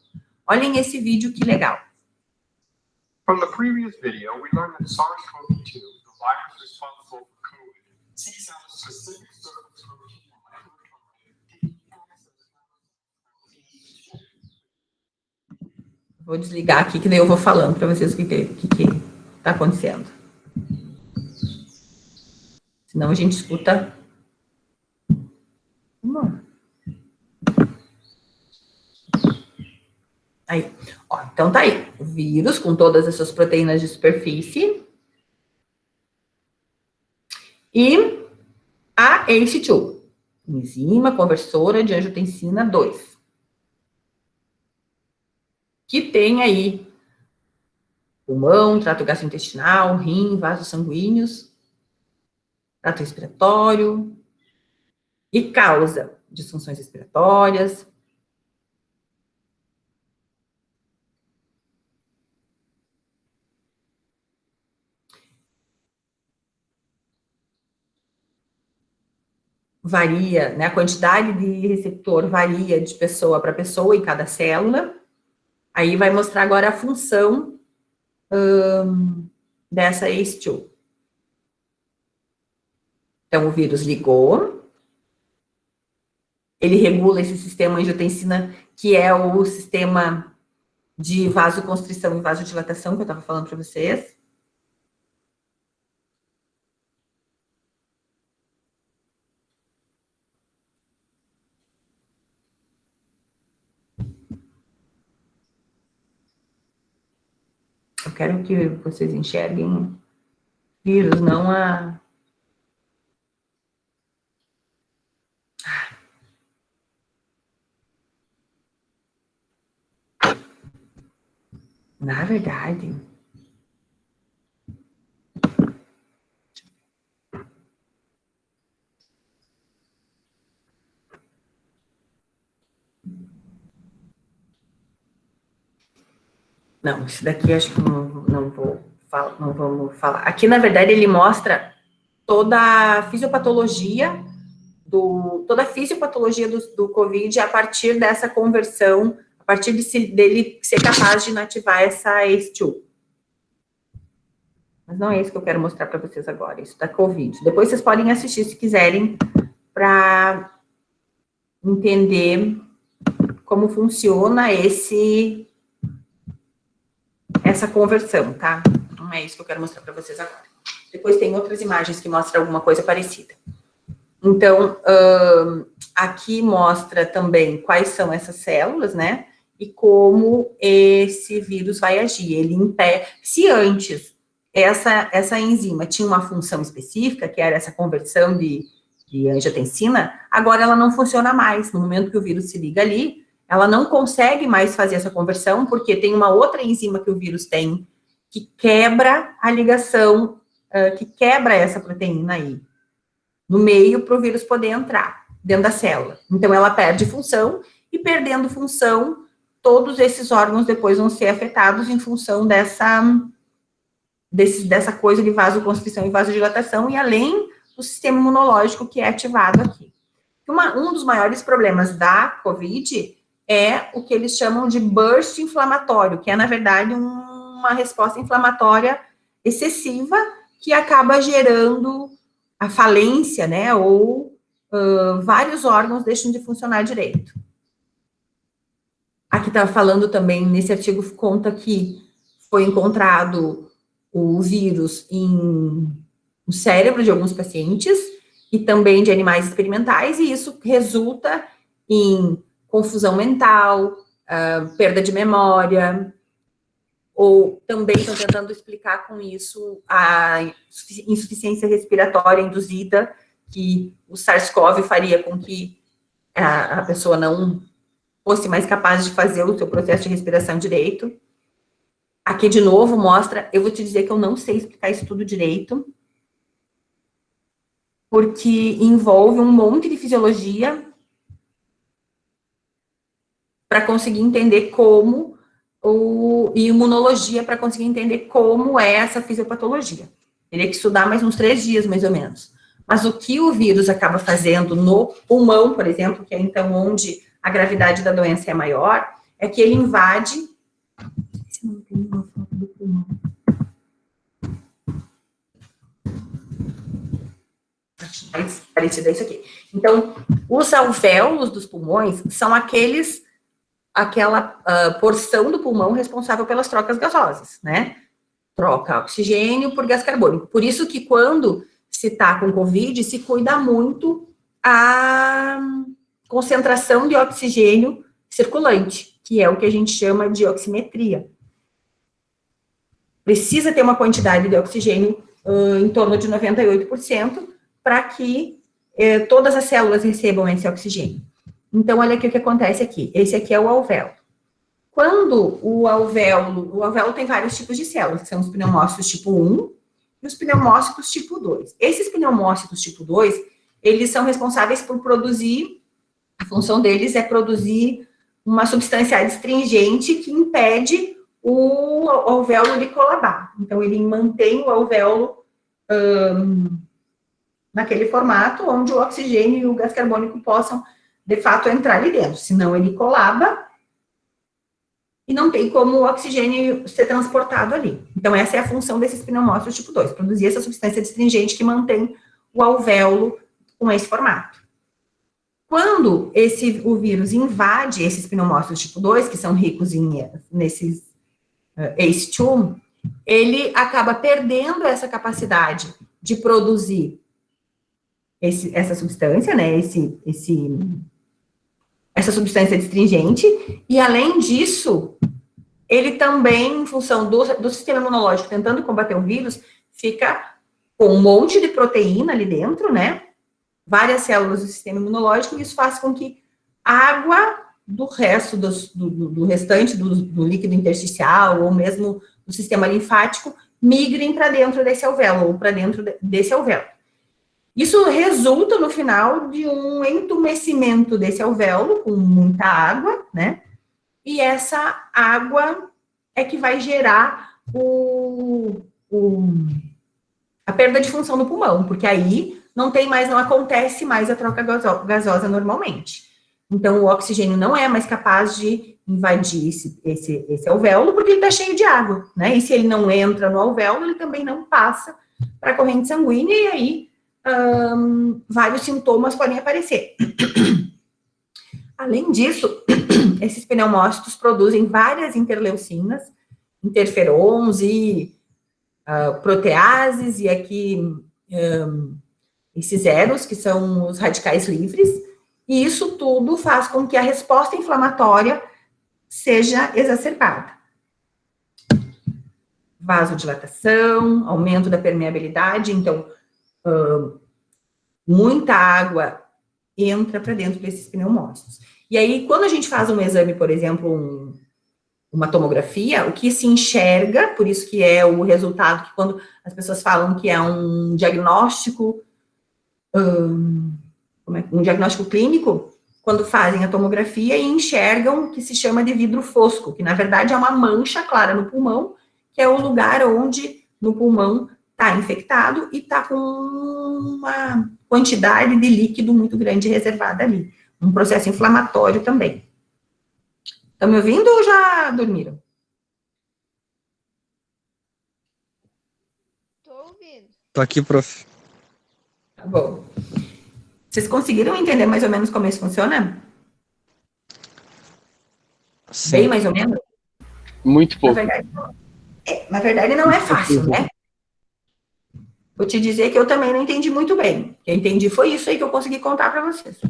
Olhem esse vídeo, que legal. From the previous video, we learned that SARS-CoV-2, the virus responsible for COVID, seeks out a specific surface protein or microarray to access. Vou desligar aqui, que daí eu vou falando para vocês o que está acontecendo. Senão a gente escuta. Aí, ó, então tá aí, o vírus com todas as suas proteínas de superfície e a ACE2, enzima conversora de angiotensina 2, que tem aí pulmão, trato gastrointestinal, rim, vasos sanguíneos, trato respiratório e causa disfunções respiratórias, varia, né? A quantidade de receptor varia de pessoa para pessoa em cada célula. Aí vai mostrar agora a função dessa ACE2. Então, o vírus ligou, ele regula esse sistema angiotensina, que é o sistema de vasoconstrição e vasodilatação que eu estava falando para vocês. Eu quero que vocês enxerguem vírus, não a Na verdade, não, isso daqui acho que não vamos falar. Aqui, na verdade, ele mostra toda a fisiopatologia do COVID a partir dessa conversão, a partir dele ser capaz de inativar essa ACE2. Mas não é isso que eu quero mostrar para vocês agora, isso da COVID. Depois vocês podem assistir, se quiserem, para entender como funciona essa conversão, tá? Não é isso que eu quero mostrar para vocês agora. Depois tem outras imagens que mostram alguma coisa parecida. Então, aqui mostra também quais são essas células, né? E como esse vírus vai agir. Ele impede. Se antes essa enzima tinha uma função específica, que era essa conversão de angiotensina, agora ela não funciona mais. No momento que o vírus se liga ali, ela não consegue mais fazer essa conversão, porque tem uma outra enzima que o vírus tem, que quebra a ligação, que quebra essa proteína aí, no meio, para o vírus poder entrar dentro da célula. Então, ela perde função, e perdendo função, todos esses órgãos depois vão ser afetados em função dessa coisa de vasoconstrição e vasodilatação, e além do sistema imunológico que é ativado aqui. Um dos maiores problemas da COVID é o que eles chamam de burst inflamatório, que é, na verdade, uma resposta inflamatória excessiva que acaba gerando a falência, né, ou vários órgãos deixam de funcionar direito. Aqui está falando também, nesse artigo conta que foi encontrado o vírus no cérebro de alguns pacientes e também de animais experimentais, e isso resulta em confusão mental, perda de memória, ou também estão tentando explicar com isso a insuficiência respiratória induzida, que o SARS-CoV faria com que a pessoa não fosse mais capaz de fazer o seu processo de respiração direito. Aqui, de novo, mostra, eu vou te dizer que eu não sei explicar isso tudo direito, porque envolve um monte de fisiologia para conseguir entender como, e imunologia para conseguir entender como é essa fisiopatologia. Teria que estudar mais uns 3 dias, mais ou menos. Mas o que o vírus acaba fazendo no pulmão, por exemplo, que é então onde a gravidade da doença é maior, é que ele invade... Se não tem uma foto do pulmão. Acho mais parecido a isso aqui. Então, os alvéolos dos pulmões são aquela porção do pulmão responsável pelas trocas gasosas, né? Troca oxigênio por gás carbônico. Por isso que quando se está com Covid, se cuida muito a concentração de oxigênio circulante, que é o que a gente chama de oximetria. Precisa ter uma quantidade de oxigênio em torno de 98% para que todas as células recebam esse oxigênio. Então, olha aqui o que acontece aqui. Esse aqui é o alvéolo. Quando o alvéolo tem vários tipos de células, que são os pneumócitos tipo 1 e os pneumócitos tipo 2. Esses pneumócitos tipo 2, eles são responsáveis por produzir, a função deles é produzir uma substância adstringente que impede o alvéolo de colabar. Então, ele mantém o alvéolo naquele formato onde o oxigênio e o gás carbônico possam, de fato, entrar ali dentro. Senão, ele colaba e não tem como o oxigênio ser transportado ali. Então, essa é a função desses pneumócitos tipo 2, produzir essa substância adstringente que mantém o alvéolo com esse formato. Quando o vírus invade esses pneumócitos tipo 2, que são ricos nesses ACE2, ele acaba perdendo essa capacidade de produzir essa substância, né, essa substância adstringente, e além disso, ele também, em função do sistema imunológico tentando combater o vírus, fica com um monte de proteína ali dentro, né, várias células do sistema imunológico, e isso faz com que água do resto do restante do líquido intersticial, ou mesmo do sistema linfático, migrem para dentro desse alvéolo, ou para dentro desse alvéolo. Isso resulta, no final, de um entumecimento desse alvéolo, com muita água, né? E essa água é que vai gerar a perda de função do pulmão, porque aí não acontece mais a troca gasosa normalmente. Então, o oxigênio não é mais capaz de invadir esse alvéolo, porque ele está cheio de água, né? E se ele não entra no alvéolo, ele também não passa para a corrente sanguínea, e aí vários sintomas podem aparecer. Além disso, esses pneumócitos produzem várias interleucinas, interferons e proteases, e aqui esses eros, que são os radicais livres, e isso tudo faz com que a resposta inflamatória seja exacerbada. Vasodilatação, aumento da permeabilidade, então, muita água entra para dentro desses pneumócitos. E aí, quando a gente faz um exame, por exemplo, uma tomografia, o que se enxerga, por isso que é o resultado que quando as pessoas falam que é um diagnóstico, um diagnóstico clínico, quando fazem a tomografia e enxergam o que se chama de vidro fosco, que na verdade é uma mancha clara no pulmão, que é o lugar onde no pulmão está infectado e está com uma quantidade de líquido muito grande reservada ali. Um processo inflamatório também. Estão me ouvindo ou já dormiram? Estou ouvindo. Tô aqui, prof. Tá bom. Vocês conseguiram entender mais ou menos como isso funciona? Sim. Bem mais ou menos? Muito pouco. Na verdade, não é fácil, né? Vou te dizer que eu também não entendi muito bem. O que eu entendi foi isso aí que eu consegui contar para vocês.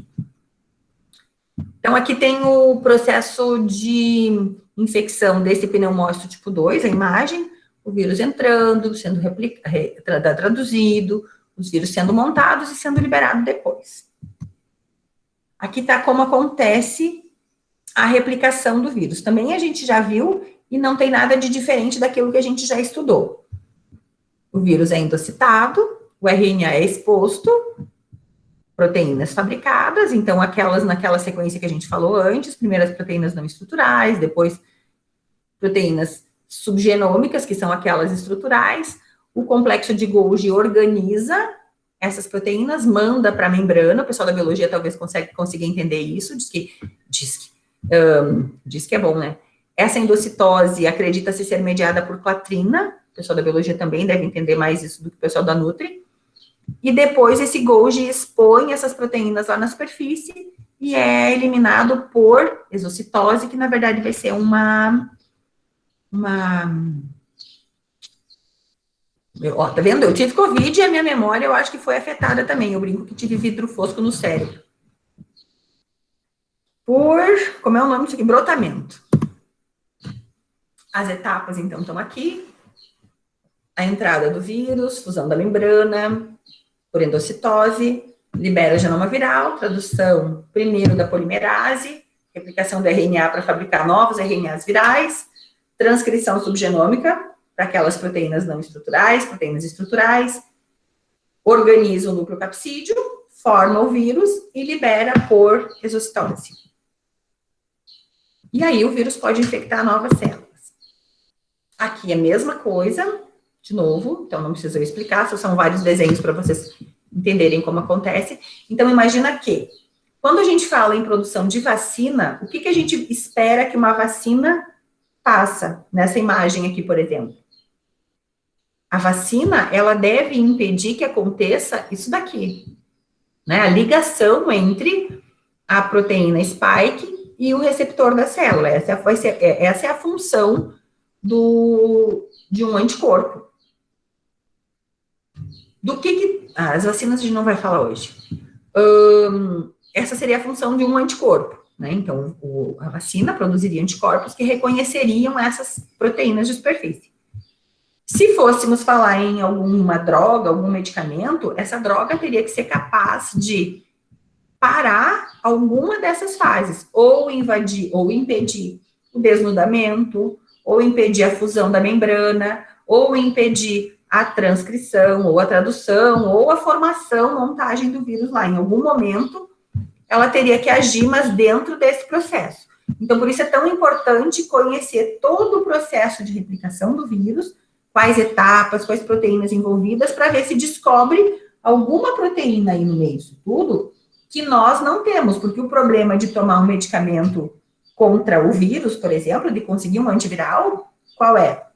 Então, aqui tem o processo de infecção desse pneumócito tipo 2, a imagem, o vírus entrando, sendo traduzido, os vírus sendo montados e sendo liberados depois. Aqui está como acontece a replicação do vírus. Também a gente já viu e não tem nada de diferente daquilo que a gente já estudou. O vírus é endocitado, o RNA é exposto, proteínas fabricadas, então aquelas naquela sequência que a gente falou antes, primeiras proteínas não estruturais, depois proteínas subgenômicas, que são aquelas estruturais, o complexo de Golgi organiza essas proteínas, manda para a membrana, o pessoal da biologia talvez consiga entender isso, diz que é bom, né? Essa endocitose acredita-se ser mediada por clatrina, o pessoal da biologia também deve entender mais isso do que o pessoal da Nutri, e depois esse Golgi expõe essas proteínas lá na superfície e é eliminado por exocitose, que na verdade vai ser Ó, tá vendo? Eu tive Covid e a minha memória eu acho que foi afetada também. Eu brinco que tive vidro fosco no cérebro. Como é o nome disso aqui? Brotamento. As etapas, então, estão aqui. A entrada do vírus, fusão da membrana, por endocitose, libera genoma viral, tradução primeiro da polimerase, replicação do RNA para fabricar novos RNAs virais, transcrição subgenômica, para aquelas proteínas não estruturais, proteínas estruturais, organiza o núcleo capsídeo, forma o vírus e libera por exocitose. E aí o vírus pode infectar novas células. Aqui é a mesma coisa, de novo, então não precisa eu explicar, só são vários desenhos para vocês entenderem como acontece. Então imagina que, quando a gente fala em produção de vacina, o que a gente espera que uma vacina faça nessa imagem aqui, por exemplo? A vacina, ela deve impedir que aconteça isso daqui, né? A ligação entre a proteína spike e o receptor da célula. Essa é a função de um anticorpo. As vacinas a gente não vai falar hoje. Essa seria a função de um anticorpo, né? Então, a vacina produziria anticorpos que reconheceriam essas proteínas de superfície. Se fôssemos falar em alguma droga, algum medicamento, essa droga teria que ser capaz de parar alguma dessas fases, ou invadir, ou impedir o desnudamento, ou impedir a fusão da membrana, ou impedir a transcrição, ou a tradução, ou a formação, montagem do vírus lá. Em algum momento, ela teria que agir, mas dentro desse processo. Então, por isso é tão importante conhecer todo o processo de replicação do vírus, quais etapas, quais proteínas envolvidas, para ver se descobre alguma proteína aí no meio disso tudo que nós não temos, porque o problema de tomar um medicamento contra o vírus, por exemplo, de conseguir um antiviral, qual é?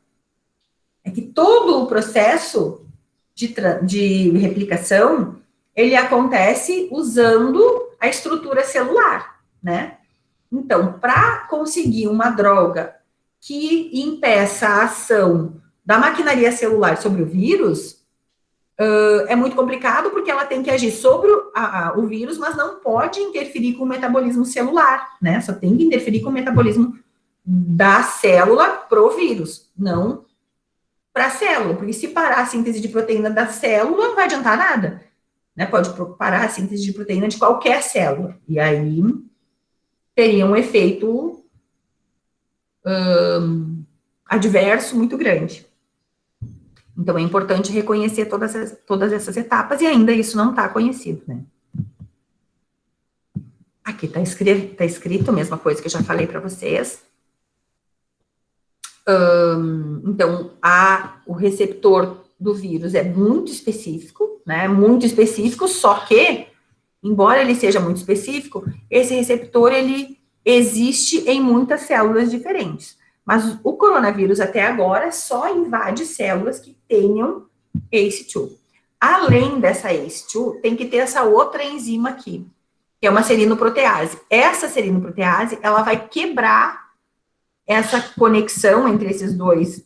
É que todo o processo de replicação, ele acontece usando a estrutura celular, né? Então, para conseguir uma droga que impeça a ação da maquinaria celular sobre o vírus, é muito complicado, porque ela tem que agir sobre o vírus, mas não pode interferir com o metabolismo celular, né? Só tem que interferir com o metabolismo da célula pro vírus, não para a célula, porque se parar a síntese de proteína da célula, não vai adiantar nada, né? Pode parar a síntese de proteína de qualquer célula, e aí teria um efeito adverso muito grande. Então, é importante reconhecer todas essas etapas, e ainda isso não está conhecido, né? Aqui está escrito a mesma coisa que eu já falei para vocês. Então, o receptor do vírus é muito específico, né? Muito específico, só que, embora ele seja muito específico, esse receptor, ele existe em muitas células diferentes. Mas o coronavírus, até agora, só invade células que tenham ACE2. Além dessa ACE2, tem que ter essa outra enzima aqui, que é uma serinoprotease. Essa serinoprotease, ela vai quebrar essa conexão entre esses dois,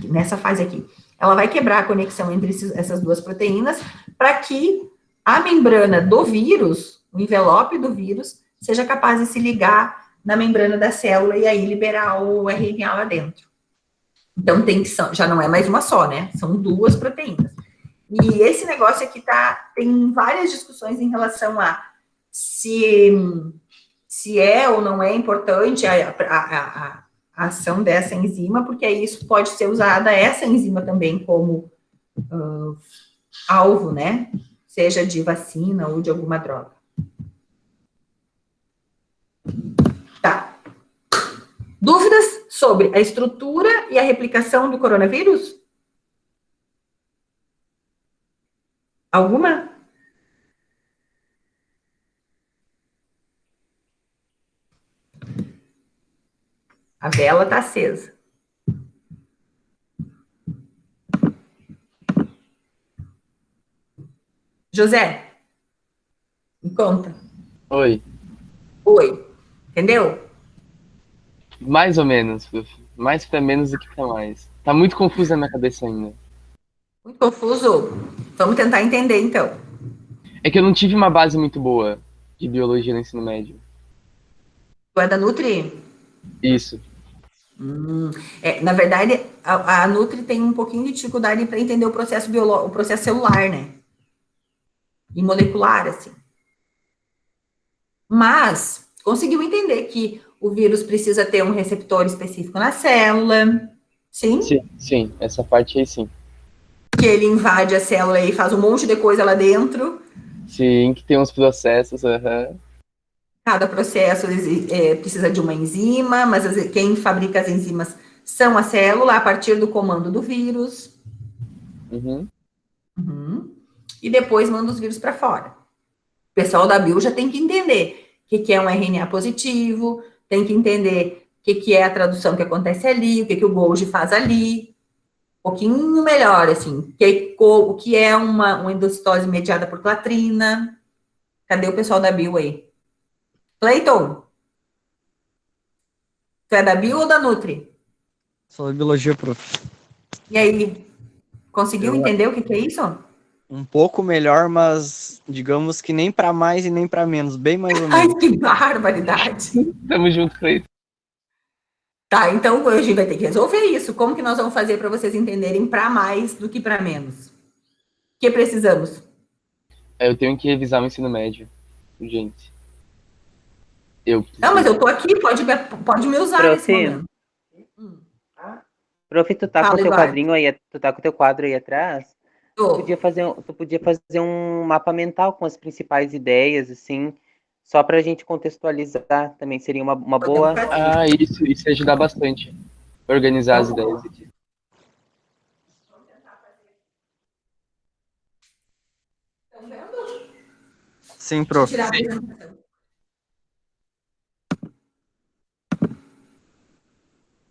nessa fase aqui. Ela vai quebrar a conexão entre essas duas proteínas para que a membrana do vírus, o envelope do vírus, seja capaz de se ligar na membrana da célula e aí liberar o RNA lá dentro. Então, já não é mais uma só, né? São duas proteínas. E esse negócio aqui tem várias discussões em relação a se é ou não é importante a ação dessa enzima, porque aí isso pode ser usada, essa enzima também, como alvo, né? Seja de vacina ou de alguma droga. Tá. Dúvidas sobre a estrutura e a replicação do coronavírus? Alguma? A vela está acesa. José, me conta. Oi. Oi. Entendeu? Mais ou menos, Prof. Mais para menos do que para mais. Tá muito confuso na minha cabeça ainda. Muito confuso? Vamos tentar entender, então. É que eu não tive uma base muito boa de biologia no ensino médio. Tu é da Nutri? Isso. Na verdade, a Nutri tem um pouquinho de dificuldade para entender o processo o processo celular, né? E molecular, assim. Mas conseguiu entender que o vírus precisa ter um receptor específico na célula, sim? Sim, essa parte aí sim. Que ele invade a célula e faz um monte de coisa lá dentro. Sim, que tem uns processos, Cada processo precisa de uma enzima, mas quem fabrica as enzimas são a célula, a partir do comando do vírus. Uhum. E depois manda os vírus para fora. O pessoal da bio já tem que entender o que é um RNA positivo, tem que entender o que é a tradução que acontece ali, o que o Golgi faz ali. Um pouquinho melhor, assim. O que é uma endocitose mediada por clatrina. Cadê o pessoal da bio aí? Cleiton? Tu é da bio ou da Nutri? Sou da biologia, prof. E aí, conseguiu entender o que é isso? Um pouco melhor, mas digamos que nem para mais e nem para menos, bem mais ou menos. Ai, que barbaridade. Tamo junto, Cleiton. Tá, então a gente vai ter que resolver isso. Como que nós vamos fazer para vocês entenderem para mais do que para menos? O que precisamos? Eu tenho que revisar o ensino médio, gente. Não, mas eu tô aqui, pode me usar nesse Prof, momento. prof, tu tá Fala, com teu Eduardo. quadrinho aí, tu tá com teu quadro aí atrás? Tu Tô. podia fazer um mapa mental com as principais ideias, assim, só pra gente contextualizar também, seria uma Podemos boa... fazer. Ah, isso ia ajudar bastante. Organizar as ideias aqui. Estão vendo? Sim, prof. Tirar a apresentação.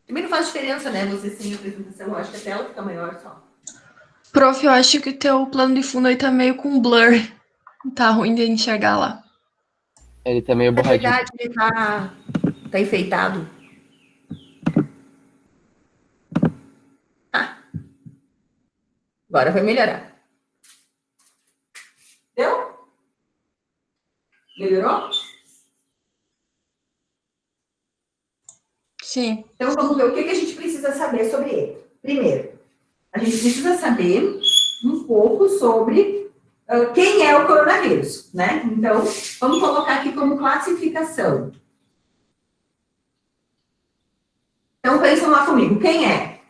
Também não faz diferença, né? Você sem apresentação, eu acho que a tela fica maior só. Prof, eu acho que o teu plano de fundo aí tá meio com blur. Tá ruim de enxergar lá. Ele tá meio É borradinho. verdade, ele tá enfeitado. Agora vai melhorar. Deu? Melhorou? Sim. Então vamos ver o que a gente precisa saber sobre ele. Primeiro, a gente precisa saber um pouco sobre quem é o coronavírus, né? Então, vamos colocar aqui como classificação. Então, pensam lá comigo, quem é?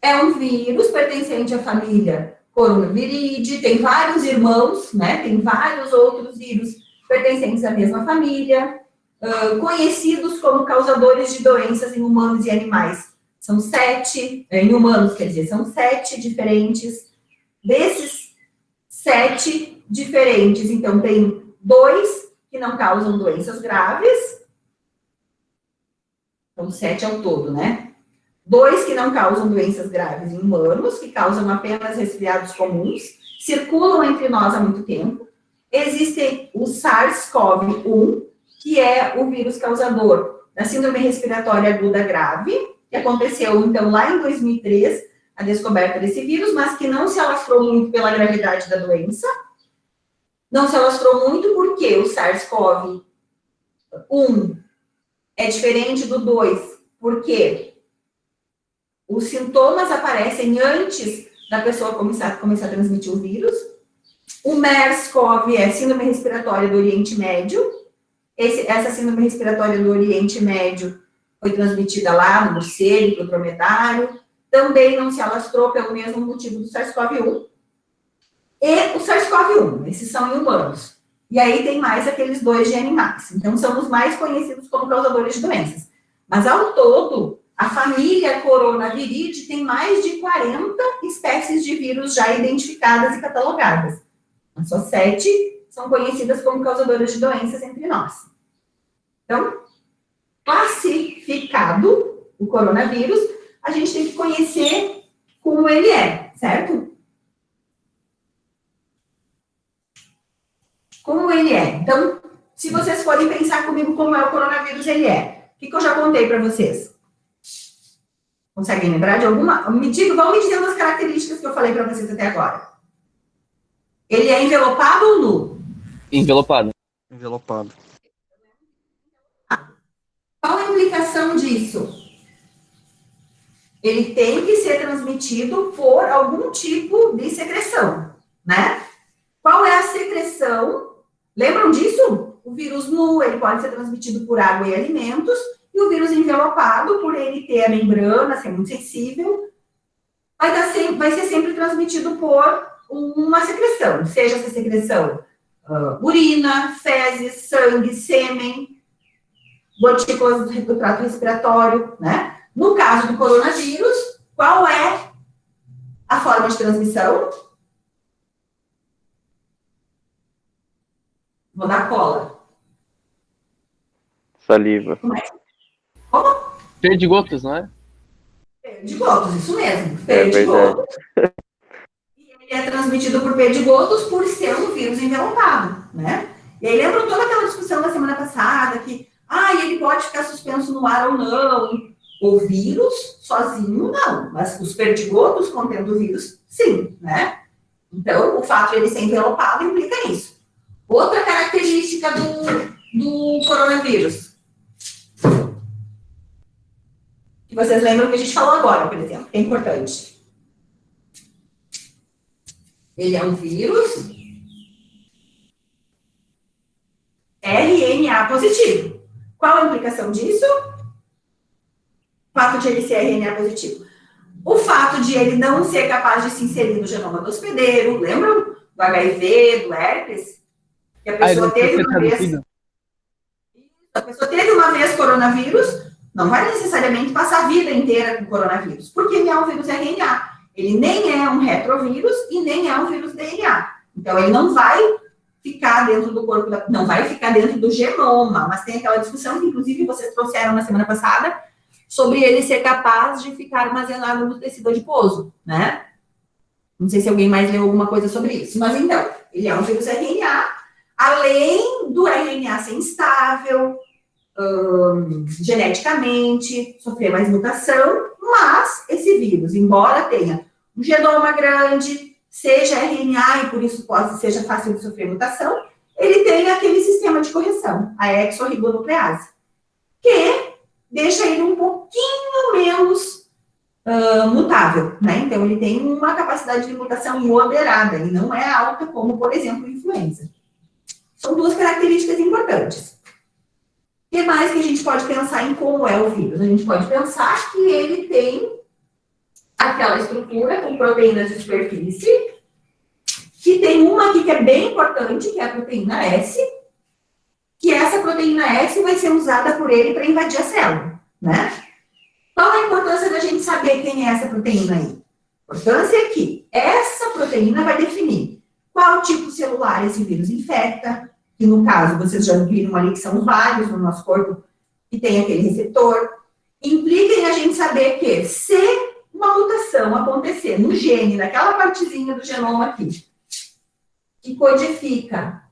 É um vírus pertencente à família Coronaviridae, tem vários irmãos, né? Tem vários outros vírus pertencentes à mesma família, conhecidos como causadores de doenças em humanos e animais. São 7, em humanos, quer dizer, são 7 diferentes. Desses 7 diferentes, então, tem 2 que não causam doenças graves. Então, 7 ao todo, né? 2 que não causam doenças graves em humanos, que causam apenas resfriados comuns, circulam entre nós há muito tempo. Existe o SARS-CoV-1, que é o vírus causador da síndrome respiratória aguda grave, que aconteceu, então, lá em 2003, a descoberta desse vírus, mas que não se alastrou muito pela gravidade da doença. Não se alastrou muito porque o SARS-CoV-1 é diferente do 2, porque os sintomas aparecem antes da pessoa começar a transmitir o vírus. O MERS-CoV é síndrome respiratória do Oriente Médio. Essa síndrome respiratória do Oriente Médio foi transmitida lá no morcego, no dromedário. Também não se alastrou pelo mesmo motivo do SARS-CoV-1. E o SARS-CoV-1, esses são em humanos. E aí tem mais aqueles 2 de animais. Então, são os mais conhecidos como causadores de doenças. Mas, ao todo, a família Coronaviridae tem mais de 40 espécies de vírus já identificadas e catalogadas. Mas só 7 são conhecidas como causadoras de doenças entre nós. Então, classificado o coronavírus, a gente tem que conhecer como ele é, certo? Como ele é. Então, se vocês forem pensar comigo como é o coronavírus, ele é. O que eu já contei para vocês? Conseguem lembrar de alguma? Vão me dizendo as características que eu falei para vocês até agora. Ele é envelopado ou nu? Envelopado. Envelopado. Qual a implicação disso? Ele tem que ser transmitido por algum tipo de secreção, né? Qual é a secreção? Lembram disso? O vírus nu, ele pode ser transmitido por água e alimentos, e o vírus envelopado, por ele ter a membrana, ser muito sensível, vai ser sempre transmitido por uma secreção, seja essa secreção urina, fezes, sangue, sêmen, gotículas do trato respiratório, né? No caso do coronavírus, qual é a forma de transmissão? Vou dar cola. Saliva. Como? Perdigotos, não é? Perdigotos, isso mesmo. É verdade. Perdigotos. E ele é transmitido por perdigotos por ser um vírus envelopado, né? E aí lembram toda aquela discussão da semana passada que, ele pode ficar suspenso no ar ou não. O vírus sozinho, não. Mas os perdigotos contendo o vírus, sim, né? Então, o fato de ele ser envelopado implica isso. Outra característica do coronavírus. Que vocês lembram que a gente falou agora, por exemplo, que é importante. Ele é um vírus RNA positivo. Qual a implicação disso? O fato de ele ser RNA positivo. O fato de ele não ser capaz de se inserir no genoma do hospedeiro, lembram? Do HIV, do herpes? Que a pessoa teve uma vez... A pessoa teve uma vez coronavírus, não vai necessariamente passar a vida inteira com coronavírus, porque ele é um vírus RNA. Ele nem é um retrovírus e nem é um vírus DNA. Então, ele não vai ficar dentro do corpo, não vai ficar dentro do genoma, mas tem aquela discussão que, inclusive, vocês trouxeram na semana passada, sobre ele ser capaz de ficar armazenado no tecido adiposo, né? Não sei se alguém mais leu alguma coisa sobre isso, mas então, ele é um vírus RNA, além do RNA ser instável, geneticamente, sofrer mais mutação, mas esse vírus, embora tenha um genoma grande, seja RNA e por isso seja fácil de sofrer mutação, ele tem aquele sistema de correção, a exorribonuclease, que deixa ele um pouquinho menos mutável, né? Então, ele tem uma capacidade de mutação moderada e não é alta como, por exemplo, a influenza. São duas características importantes. O que mais que a gente pode pensar em como é o vírus? A gente pode pensar que ele tem aquela estrutura com proteínas de superfície, que tem uma aqui que é bem importante, que é a proteína S, que essa proteína S vai ser usada por ele para invadir a célula, né? Qual a importância da gente saber quem é essa proteína aí? A importância é que essa proteína vai definir qual tipo celular esse vírus infecta, que no caso, vocês já viram ali que são vários no nosso corpo que tem aquele receptor. Implica em a gente saber que se uma mutação acontecer no gene, naquela partezinha do genoma aqui, que codifica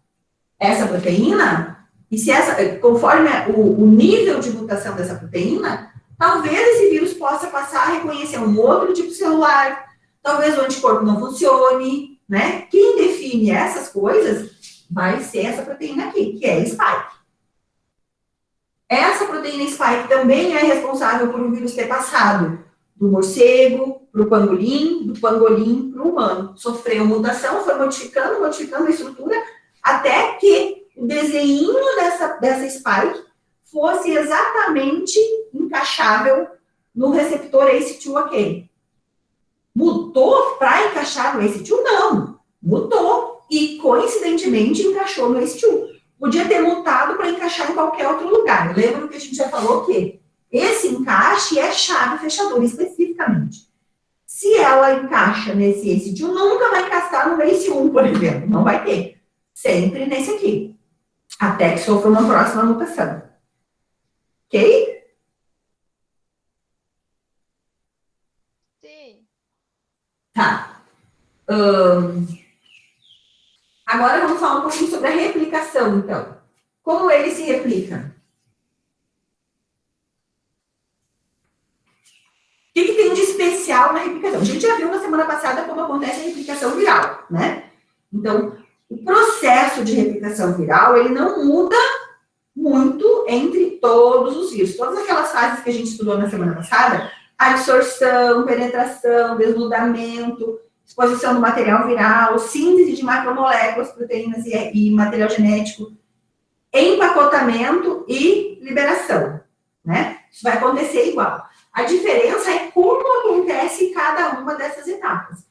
essa proteína, e se conforme o nível de mutação dessa proteína, talvez esse vírus possa passar a reconhecer um outro tipo celular, talvez o anticorpo não funcione, né? Quem define essas coisas vai ser essa proteína aqui, que é a spike. Essa proteína spike também é responsável por o vírus ter passado do morcego para o pangolim, do pangolim para o humano. Sofreu mutação, foi modificando a estrutura, até que o desenho dessa spike fosse exatamente encaixável no receptor ACE2 aquele. Mutou para encaixar no ACE2? Não. Mutou e, coincidentemente, encaixou no ACE2. Podia ter mutado para encaixar em qualquer outro lugar. Lembra que a gente já falou que esse encaixe é chave fechadora, especificamente. Se ela encaixa nesse ACE2, nunca vai encaixar no ACE1, por exemplo. Não vai ter. Sempre nesse aqui. Até que sofra uma próxima mutação. Ok? Sim. Tá. Agora vamos falar um pouquinho sobre a replicação, então. Como ele se replica? O que tem de especial na replicação? A gente já viu na semana passada como acontece a replicação viral, né? Então, o processo de replicação viral, ele não muda muito entre todos os vírus. Todas aquelas fases que a gente estudou na semana passada, absorção, penetração, desnudamento, exposição do material viral, síntese de macromoléculas, proteínas e material genético, empacotamento e liberação, né? Isso vai acontecer igual. A diferença é como acontece cada uma dessas etapas.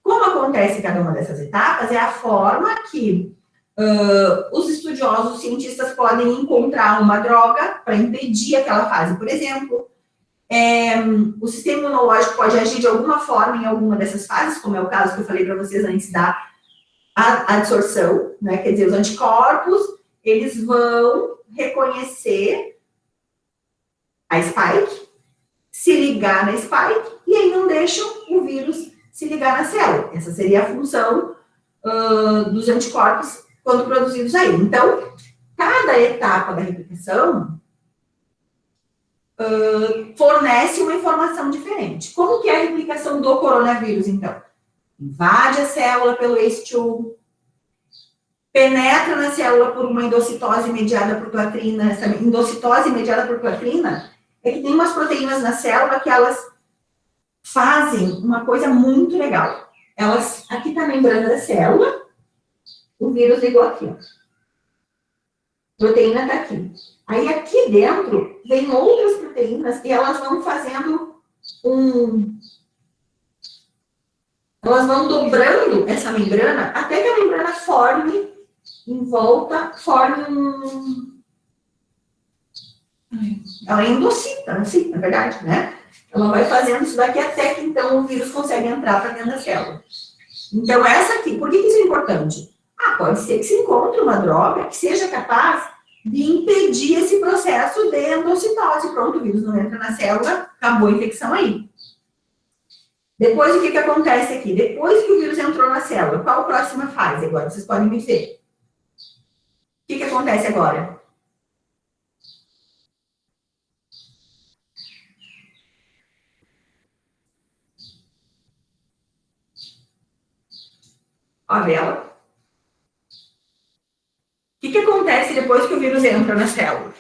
Como acontece cada uma dessas etapas é a forma que os estudiosos, os cientistas podem encontrar uma droga para impedir aquela fase. Por exemplo, o sistema imunológico pode agir de alguma forma em alguma dessas fases, como é o caso que eu falei para vocês antes da adsorção, né? Quer dizer, os anticorpos, eles vão reconhecer a spike, se ligar na spike, e aí não deixam o vírus se ligar na célula. Essa seria a função dos anticorpos quando produzidos aí. Então, cada etapa da replicação fornece uma informação diferente. Como que é a replicação do coronavírus, então? Invade a célula pelo ACE2, penetra na célula por uma endocitose mediada por clatrina. Essa endocitose mediada por clatrina é que tem umas proteínas na célula que elas fazem uma coisa muito legal. Aqui está a membrana da célula, o vírus ligou aqui, ó. proteína está aqui. Aí aqui dentro vem outras proteínas e elas vão fazendo elas vão dobrando essa membrana até que a membrana forme em volta, ela endocita, na verdade, né? Ela vai fazendo isso daqui até que então o vírus consegue entrar para dentro da célula. Então essa aqui, por que isso é importante? Pode ser que se encontre uma droga que seja capaz de impedir esse processo de endocitose. Pronto, o vírus não entra na célula, acabou a infecção aí. Depois, o que acontece aqui? Depois que o vírus entrou na célula, qual a próxima fase agora? Vocês podem me ver. O que acontece agora? Ó a vela. O que acontece depois que o vírus entra na célula?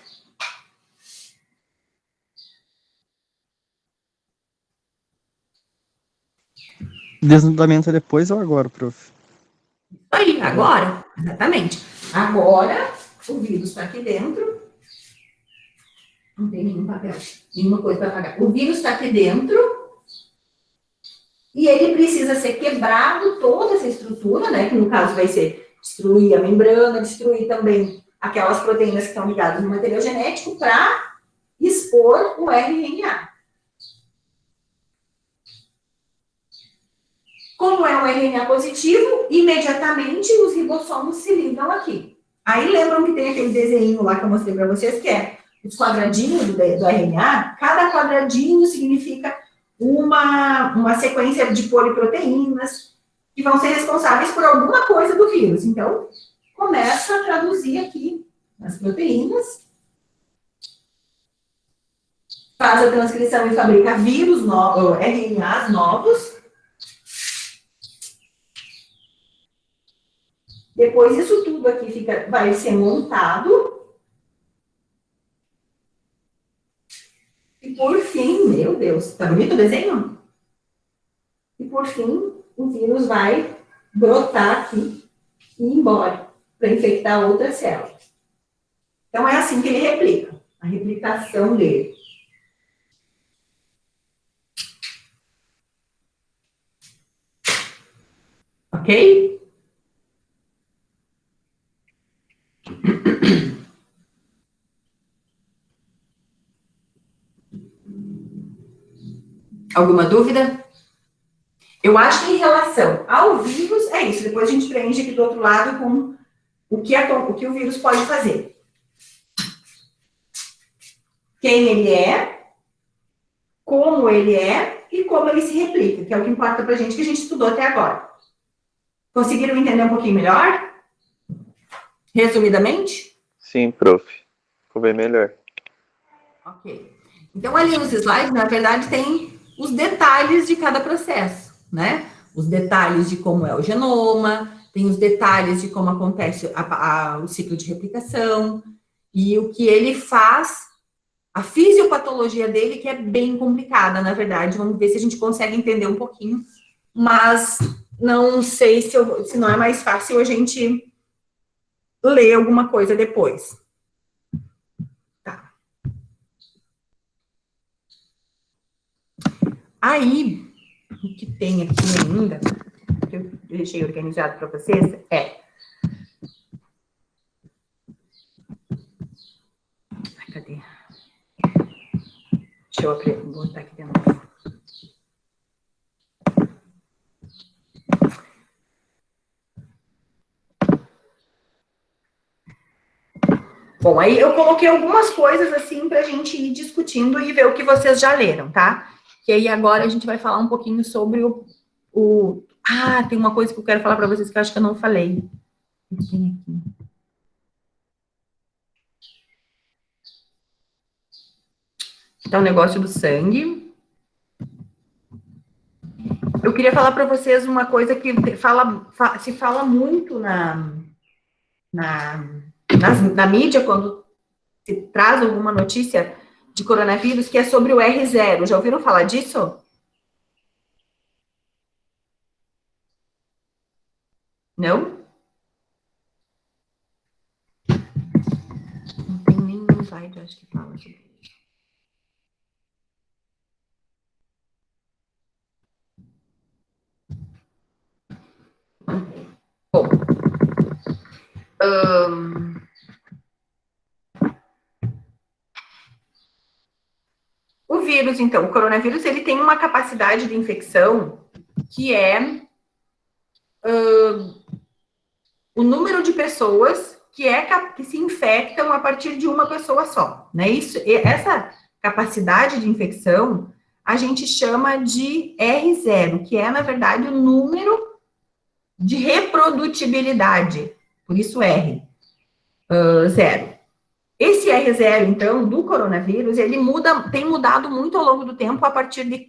Desnudamento é depois ou agora, prof? Aí, agora, exatamente. Agora, o vírus está aqui dentro. Não tem nenhum papel, nenhuma coisa para apagar. O vírus está aqui dentro. E ele precisa ser quebrado, toda essa estrutura, né? Que no caso vai ser destruir a membrana, destruir também aquelas proteínas que estão ligadas no material genético para expor o RNA. Como é um RNA positivo, imediatamente os ribossomos se ligam aqui. Aí lembram que tem aquele desenho lá que eu mostrei para vocês, que é os quadradinhos do RNA. Cada quadradinho significa uma sequência de poliproteínas que vão ser responsáveis por alguma coisa do vírus. Então, começa a traduzir aqui as proteínas, faz a transcrição e fabrica vírus novos, RNAs novos. Depois, isso tudo aqui vai ser montado. E por fim, meu Deus, tá bonito o desenho? E por fim, o vírus vai brotar aqui e ir embora para infectar outra célula. Então, é assim que ele replica, a replicação dele. Ok? Alguma dúvida? Eu acho que em relação ao vírus, é isso. Depois a gente preenche aqui do outro lado com o que o vírus pode fazer. Quem ele é, como ele é e como ele se replica, que é o que importa pra gente, que a gente estudou até agora. Conseguiram entender um pouquinho melhor? Resumidamente? Sim, prof. Ficou bem melhor. Ok. Então, ali nos slides, na verdade, tem os detalhes de cada processo, né? Os detalhes de como é o genoma, tem os detalhes de como acontece o ciclo de replicação e o que ele faz, a fisiopatologia dele, que é bem complicada, na verdade. Vamos ver se a gente consegue entender um pouquinho, mas não sei se não é mais fácil a gente ler alguma coisa depois. Aí, o que tem aqui ainda, que eu deixei organizado para vocês, é... Ai, cadê? Deixa eu botar aqui de novo. Bom, aí eu coloquei algumas coisas assim para a gente ir discutindo e ver o que vocês já leram, tá? Que aí agora a gente vai falar um pouquinho sobre tem uma coisa que eu quero falar para vocês que eu acho que eu não falei. Tem aqui. Então, o negócio do sangue. Eu queria falar para vocês uma coisa que se fala muito na mídia, quando se traz alguma notícia de coronavírus, que é sobre o R0. Já ouviram falar disso? Não? slide, acho que fala sobre isso. Bom, o vírus, então, o coronavírus, ele tem uma capacidade de infecção que é o número de pessoas que se infectam a partir de uma pessoa só, né? Essa capacidade de infecção a gente chama de R0, que é, na verdade, o número de reprodutibilidade, por isso R, 0. Esse R0, então, do coronavírus, ele tem mudado muito ao longo do tempo a partir de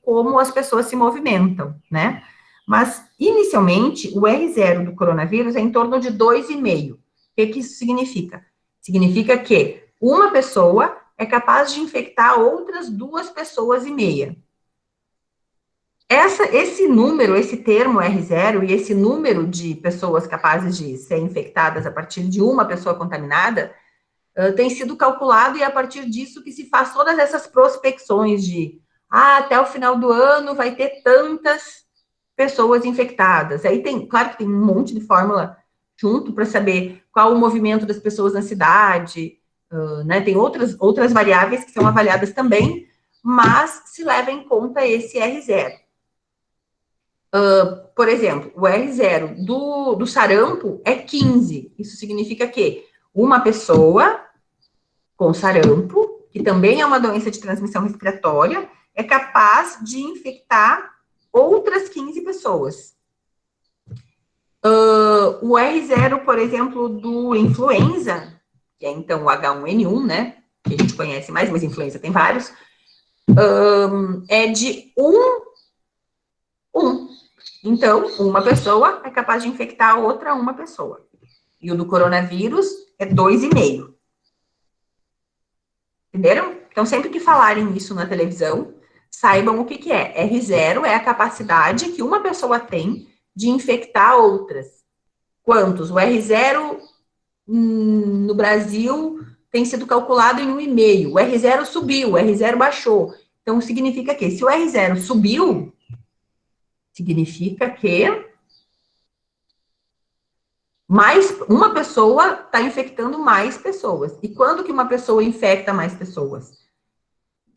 como as pessoas se movimentam, né? Mas, inicialmente, o R0 do coronavírus é em torno de 2,5. O que isso significa? Significa que uma pessoa é capaz de infectar outras 2 pessoas e meia. Esse número, esse termo R0 e esse número de pessoas capazes de ser infectadas a partir de uma pessoa contaminada tem sido calculado e é a partir disso que se faz todas essas prospecções de até o final do ano vai ter tantas pessoas infectadas. Aí claro que tem um monte de fórmula junto para saber qual o movimento das pessoas na cidade, né? Tem outras variáveis que são avaliadas também, mas se leva em conta esse R0. Por exemplo, o R0 do sarampo é 15. Isso significa que uma pessoa com sarampo, que também é uma doença de transmissão respiratória, é capaz de infectar outras 15 pessoas. O R0, por exemplo, do influenza, que é então o H1N1, né, que a gente conhece mais, mas influenza tem vários, é de 1. Então, uma pessoa é capaz de infectar outra uma pessoa. E o do coronavírus é 2,5. Entenderam? Então, sempre que falarem isso na televisão, saibam o que é. R0 é a capacidade que uma pessoa tem de infectar outras. Quantos? O R0 no Brasil tem sido calculado em 1,5. O R0 subiu, o R0 baixou. Então, significa que se o R0 subiu, significa que uma pessoa está infectando mais pessoas. E quando que uma pessoa infecta mais pessoas?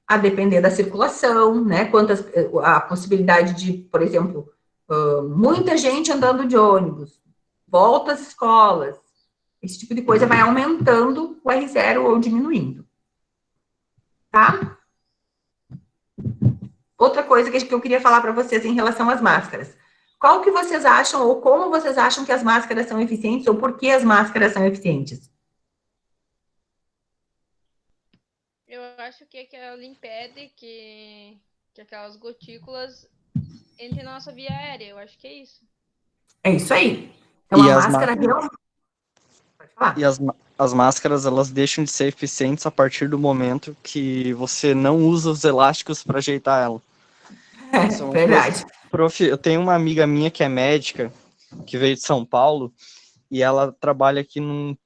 A depender da circulação, né? A possibilidade de, por exemplo, muita gente andando de ônibus, volta às escolas, esse tipo de coisa vai aumentando o R0 ou diminuindo. Tá? Outra coisa que eu queria falar para vocês em relação às máscaras. Qual que vocês acham, ou como vocês acham que as máscaras são eficientes, ou por que as máscaras são eficientes? Eu acho que ela impede que aquelas gotículas entrem na nossa via aérea. Eu acho que é isso. É isso aí. Então, a máscara realmente... Pode falar. E as máscaras, elas deixam de ser eficientes a partir do momento que você não usa os elásticos para ajeitar ela. É verdade. Prof, eu tenho uma amiga minha que é médica, que veio de São Paulo, e ela trabalha aqui no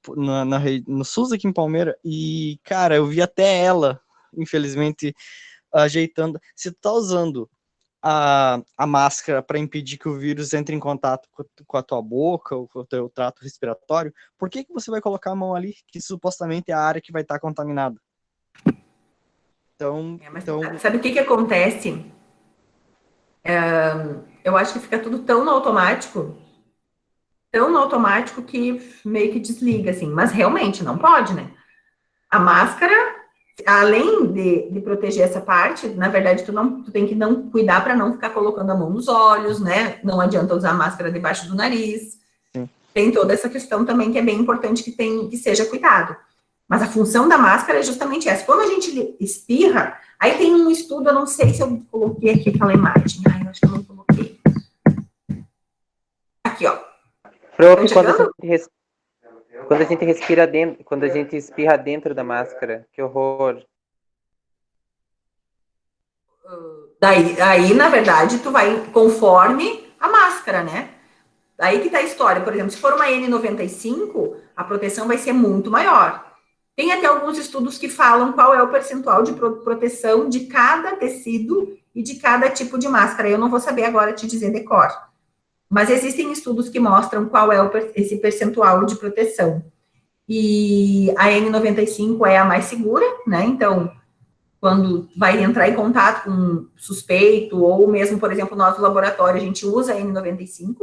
SUS aqui em Palmeira, e, cara, eu vi até ela, infelizmente, ajeitando. Se tu tá usando a máscara para impedir que o vírus entre em contato com a tua boca ou com o teu trato respiratório, por que você vai colocar a mão ali, que supostamente é a área que vai estar contaminada? Então... Sabe o que acontece? Eu acho que fica tudo tão no automático que meio que desliga, assim. Mas realmente não pode, né? A máscara, além de proteger essa parte, na verdade, tu tem que não cuidar para não ficar colocando a mão nos olhos, né? Não adianta usar máscara debaixo do nariz. Sim. Tem toda essa questão também que é bem importante que seja cuidado. Mas a função da máscara é justamente essa. Quando a gente espirra, aí tem um estudo, eu não sei se eu coloquei aqui aquela imagem. Ai, eu acho que eu não coloquei. Aqui, ó. Prof, quando a gente respira dentro, quando a gente espirra dentro da máscara, que horror. Aí, na verdade, tu vai conforme a máscara, né? Aí que tá a história. Por exemplo, se for uma N95, a proteção vai ser muito maior. Tem até alguns estudos que falam qual é o percentual de proteção de cada tecido e de cada tipo de máscara. Eu não vou saber agora te dizer de cor. Mas existem estudos que mostram qual é esse percentual de proteção. E a N95 é a mais segura, né? Então, quando vai entrar em contato com um suspeito, ou mesmo, por exemplo, no nosso laboratório, a gente usa a N95.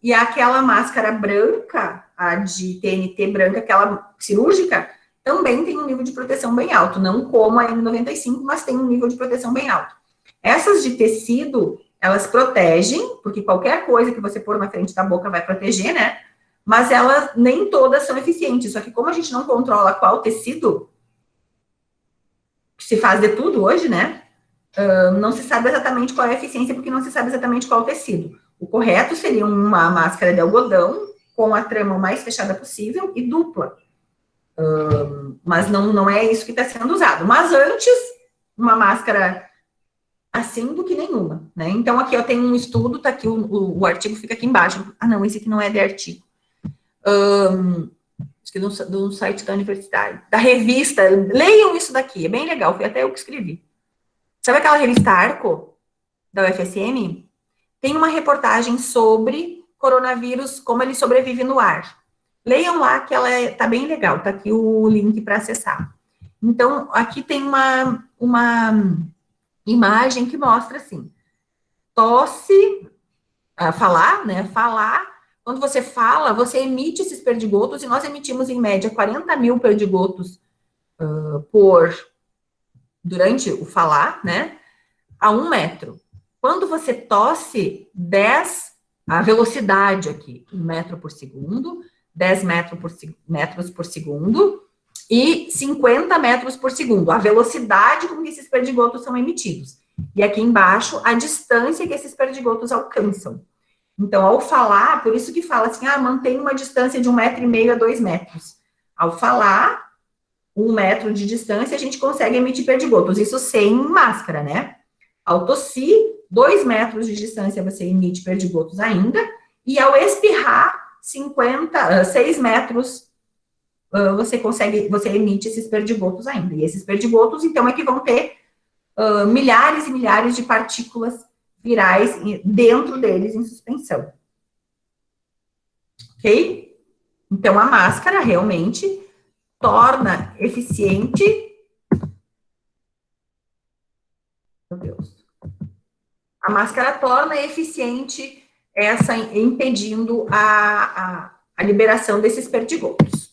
E aquela máscara branca, a de TNT branca, aquela cirúrgica, também tem um nível de proteção bem alto, não como a N95, mas tem um nível de proteção bem alto. Essas de tecido, elas protegem, porque qualquer coisa que você pôr na frente da boca vai proteger, né? Mas elas, nem todas são eficientes, só que como a gente não controla qual tecido, se faz de tudo hoje, né? Não se sabe exatamente qual é a eficiência, porque não se sabe exatamente qual tecido. O correto seria uma máscara de algodão, com a trama o mais fechada possível e dupla. Mas não é isso que está sendo usado. Mas antes, uma máscara assim do que nenhuma, né? Então, aqui eu tenho um estudo, tá aqui, o artigo fica aqui embaixo. Ah, não, esse aqui não é de artigo. Acho que do site da universidade, da revista. Leiam isso daqui, é bem legal, foi até eu que escrevi. Sabe aquela revista Arco, da UFSM? Tem uma reportagem sobre coronavírus, como ele sobrevive no ar. Leiam lá, que ela tá bem legal, tá aqui o link para acessar. Então, aqui tem uma imagem que mostra assim, tosse, falar, né, falar, quando você fala, você emite esses perdigotos, e nós emitimos, em média, 40 mil perdigotos durante o falar, né, a 1 metro. Quando você tosse, 10, a velocidade aqui, 1 metro por segundo, 10 metros por segundo, e 50 metros por segundo, a velocidade com que esses perdigotos são emitidos. E aqui embaixo, a distância que esses perdigotos alcançam. Então, ao falar, por isso que fala assim, mantém uma distância de 1,5 metro a 2 metros. Ao falar, 1 metro de distância, a gente consegue emitir perdigotos, isso sem máscara, né? Ao tossir, 2 metros de distância você emite perdigotos ainda, e ao espirrar, 6 metros você emite esses perdigotos ainda. E esses perdigotos, então, é que vão ter milhares e milhares de partículas virais dentro deles em suspensão. Ok? Então, a máscara realmente torna eficiente. Meu Deus. A máscara torna eficiente impedindo a liberação desses perdigotos.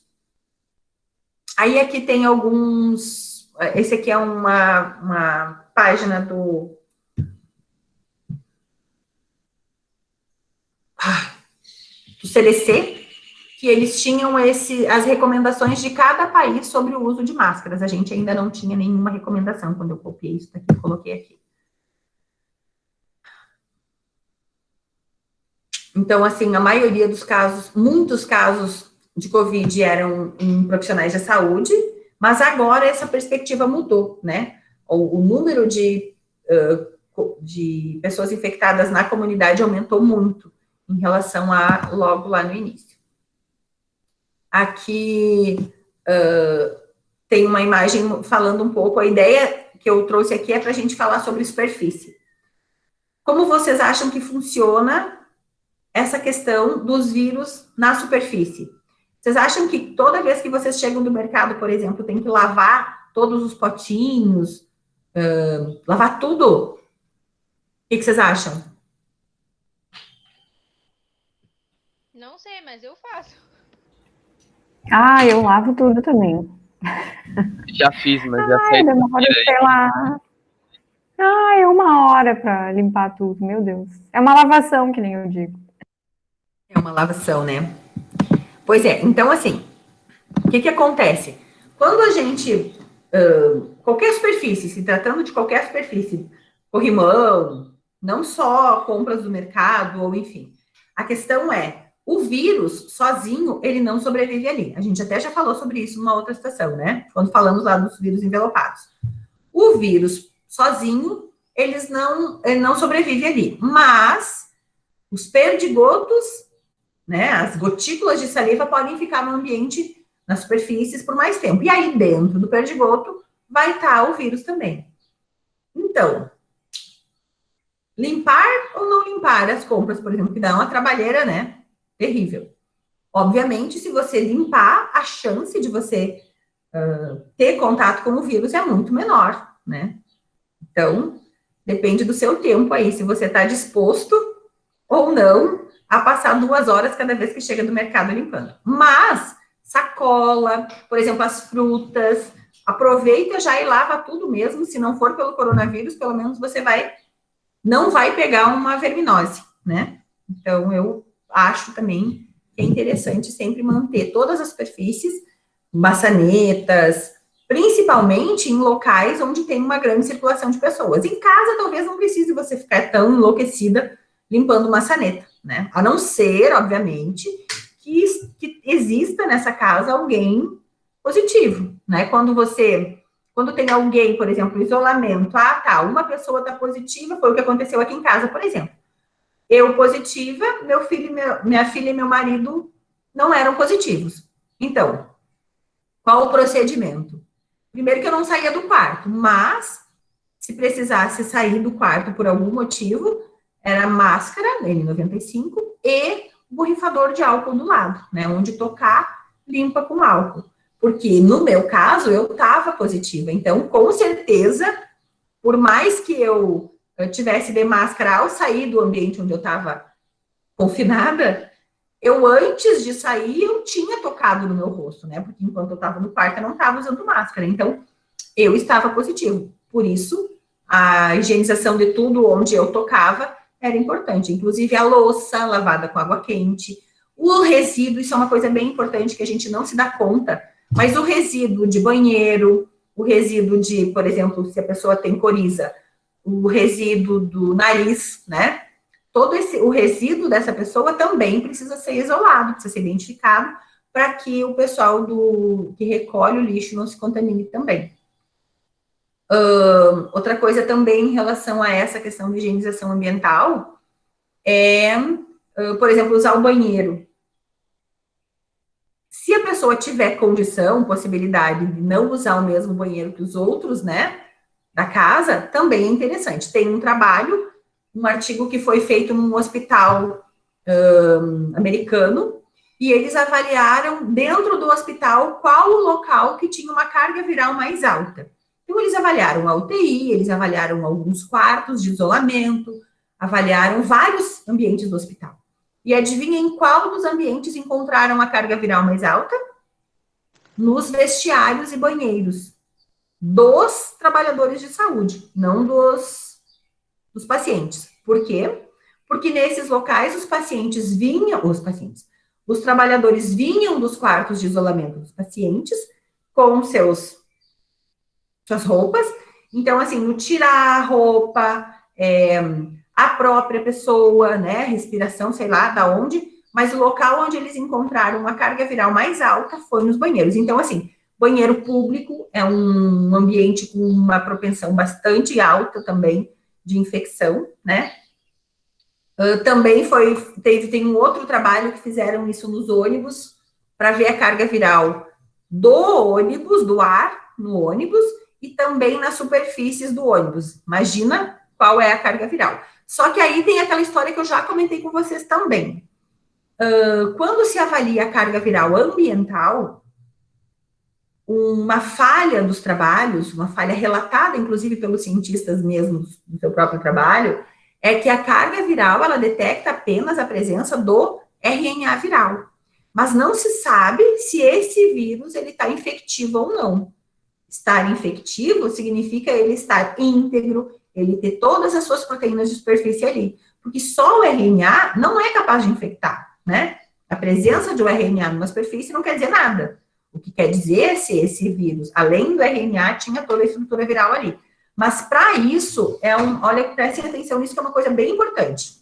Aí aqui tem alguns. Esse aqui é uma página do CDC, que eles tinham as recomendações de cada país sobre o uso de máscaras. A gente ainda não tinha nenhuma recomendação quando eu copiei isso daqui, coloquei aqui. Então, assim, a maioria dos casos, muitos casos de Covid eram em profissionais de saúde, mas agora essa perspectiva mudou, né? O número de pessoas infectadas na comunidade aumentou muito em relação a logo lá no início. Aqui tem uma imagem falando um pouco, a ideia que eu trouxe aqui é para a gente falar sobre superfície. Como vocês acham que funciona essa questão dos vírus na superfície? Vocês acham que toda vez que vocês chegam do mercado, por exemplo, tem que lavar todos os potinhos, lavar tudo? O que vocês acham? Não sei, mas eu faço. Eu lavo tudo também. Já fiz, mas já sei. Demora, sei lá. É 1 hora para limpar tudo, meu Deus. É uma lavação, que nem eu digo. É uma lavação, né? Pois é, então assim, o que acontece? Quando a gente, qualquer superfície, se tratando de qualquer superfície, corrimão, não só compras do mercado, ou enfim, a questão é, o vírus sozinho, ele não sobrevive ali. A gente até já falou sobre isso numa outra situação, né? Quando falamos lá dos vírus envelopados. O vírus sozinho, ele não sobrevive ali, mas os perdigotos, né, as gotículas de saliva podem ficar no ambiente nas superfícies por mais tempo. E aí, dentro do perdigoto, vai estar o vírus também. Então, limpar ou não limpar as compras, por exemplo, que dá uma trabalheira, né? Terrível. Obviamente, se você limpar, a chance de você ter contato com o vírus é muito menor, né? Então, depende do seu tempo aí, se você está disposto ou não a passar 2 horas cada vez que chega do mercado limpando. Mas, sacola, por exemplo, as frutas, aproveita já e lava tudo mesmo, se não for pelo coronavírus, pelo menos você não vai pegar uma verminose, né? Então, eu acho também que é interessante sempre manter todas as superfícies, maçanetas, principalmente em locais onde tem uma grande circulação de pessoas. Em casa, talvez não precise você ficar tão enlouquecida limpando maçaneta, né? A não ser, obviamente, que exista nessa casa alguém positivo, né? Quando tem alguém, por exemplo, isolamento, uma pessoa está positiva, foi o que aconteceu aqui em casa, por exemplo. Eu positiva, minha filha e meu marido não eram positivos. Então, qual o procedimento? Primeiro que eu não saía do quarto, mas se precisasse sair do quarto por algum motivo, era máscara, N95, e borrifador de álcool do lado, né? Onde tocar, limpa com álcool. Porque no meu caso, eu estava positiva. Então, com certeza, por mais que eu tivesse de máscara ao sair do ambiente onde eu estava confinada, eu, antes de sair, eu tinha tocado no meu rosto, né? Porque enquanto eu estava no quarto, eu não estava usando máscara. Então, eu estava positivo. Por isso, a higienização de tudo onde eu tocava era importante. Inclusive, a louça lavada com água quente. O resíduo, isso é uma coisa bem importante que a gente não se dá conta, mas o resíduo de banheiro, o resíduo de, por exemplo, se a pessoa tem coriza, o resíduo do nariz, né? O resíduo dessa pessoa também precisa ser isolado, precisa ser identificado, para que o pessoal que recolhe o lixo não se contamine também. Outra coisa também em relação a essa questão de higienização ambiental é, por exemplo, usar o banheiro. Se a pessoa tiver condição, possibilidade de não usar o mesmo banheiro que os outros, né, da casa, também é interessante. Tem um artigo que foi feito num hospital americano, e eles avaliaram dentro do hospital qual o local que tinha uma carga viral mais alta. Então, eles avaliaram a UTI, eles avaliaram alguns quartos de isolamento, avaliaram vários ambientes do hospital. E adivinha em qual dos ambientes encontraram a carga viral mais alta? Nos vestiários e banheiros dos trabalhadores de saúde, não dos pacientes. Por quê? Porque nesses locais os trabalhadores vinham dos quartos de isolamento dos pacientes com suas roupas. Então, assim, no tirar a roupa, a própria pessoa, né, respiração, sei lá da onde, mas o local onde eles encontraram a carga viral mais alta foi nos banheiros. Então, assim, banheiro público é um ambiente com uma propensão bastante alta também de infecção, né? Também tem um outro trabalho que fizeram isso nos ônibus, para ver a carga viral do ônibus, do ar no ônibus, e também nas superfícies do ônibus. Imagina qual é a carga viral. Só que aí tem aquela história que eu já comentei com vocês também. Quando se avalia a carga viral ambiental, uma falha dos trabalhos, uma falha relatada, inclusive, pelos cientistas mesmos do seu próprio trabalho, é que a carga viral, ela detecta apenas a presença do RNA viral. Mas não se sabe se esse vírus, ele está infectivo ou não. Estar infectivo significa ele estar íntegro, ele ter todas as suas proteínas de superfície ali. Porque só o RNA não é capaz de infectar, né? A presença de um RNA numa superfície não quer dizer nada. O que quer dizer é se esse vírus, além do RNA, tinha toda a estrutura viral ali. Mas para isso, olha, prestem atenção nisso, que é uma coisa bem importante.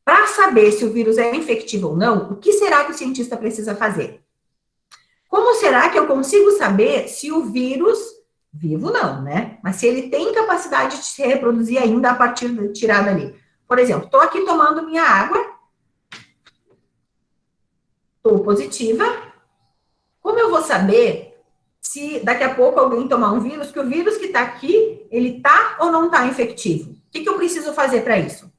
Para saber se o vírus é infectivo ou não, o que será que o cientista precisa fazer? Como será que eu consigo saber se o vírus, vivo não, né? Mas se ele tem capacidade de se reproduzir ainda a partir de tirada ali? Por exemplo, estou aqui tomando minha água, estou positiva, Como eu vou saber se daqui a pouco alguém tomar um vírus, que o vírus que está aqui, ele está ou não está infectivo? O que eu preciso fazer para isso?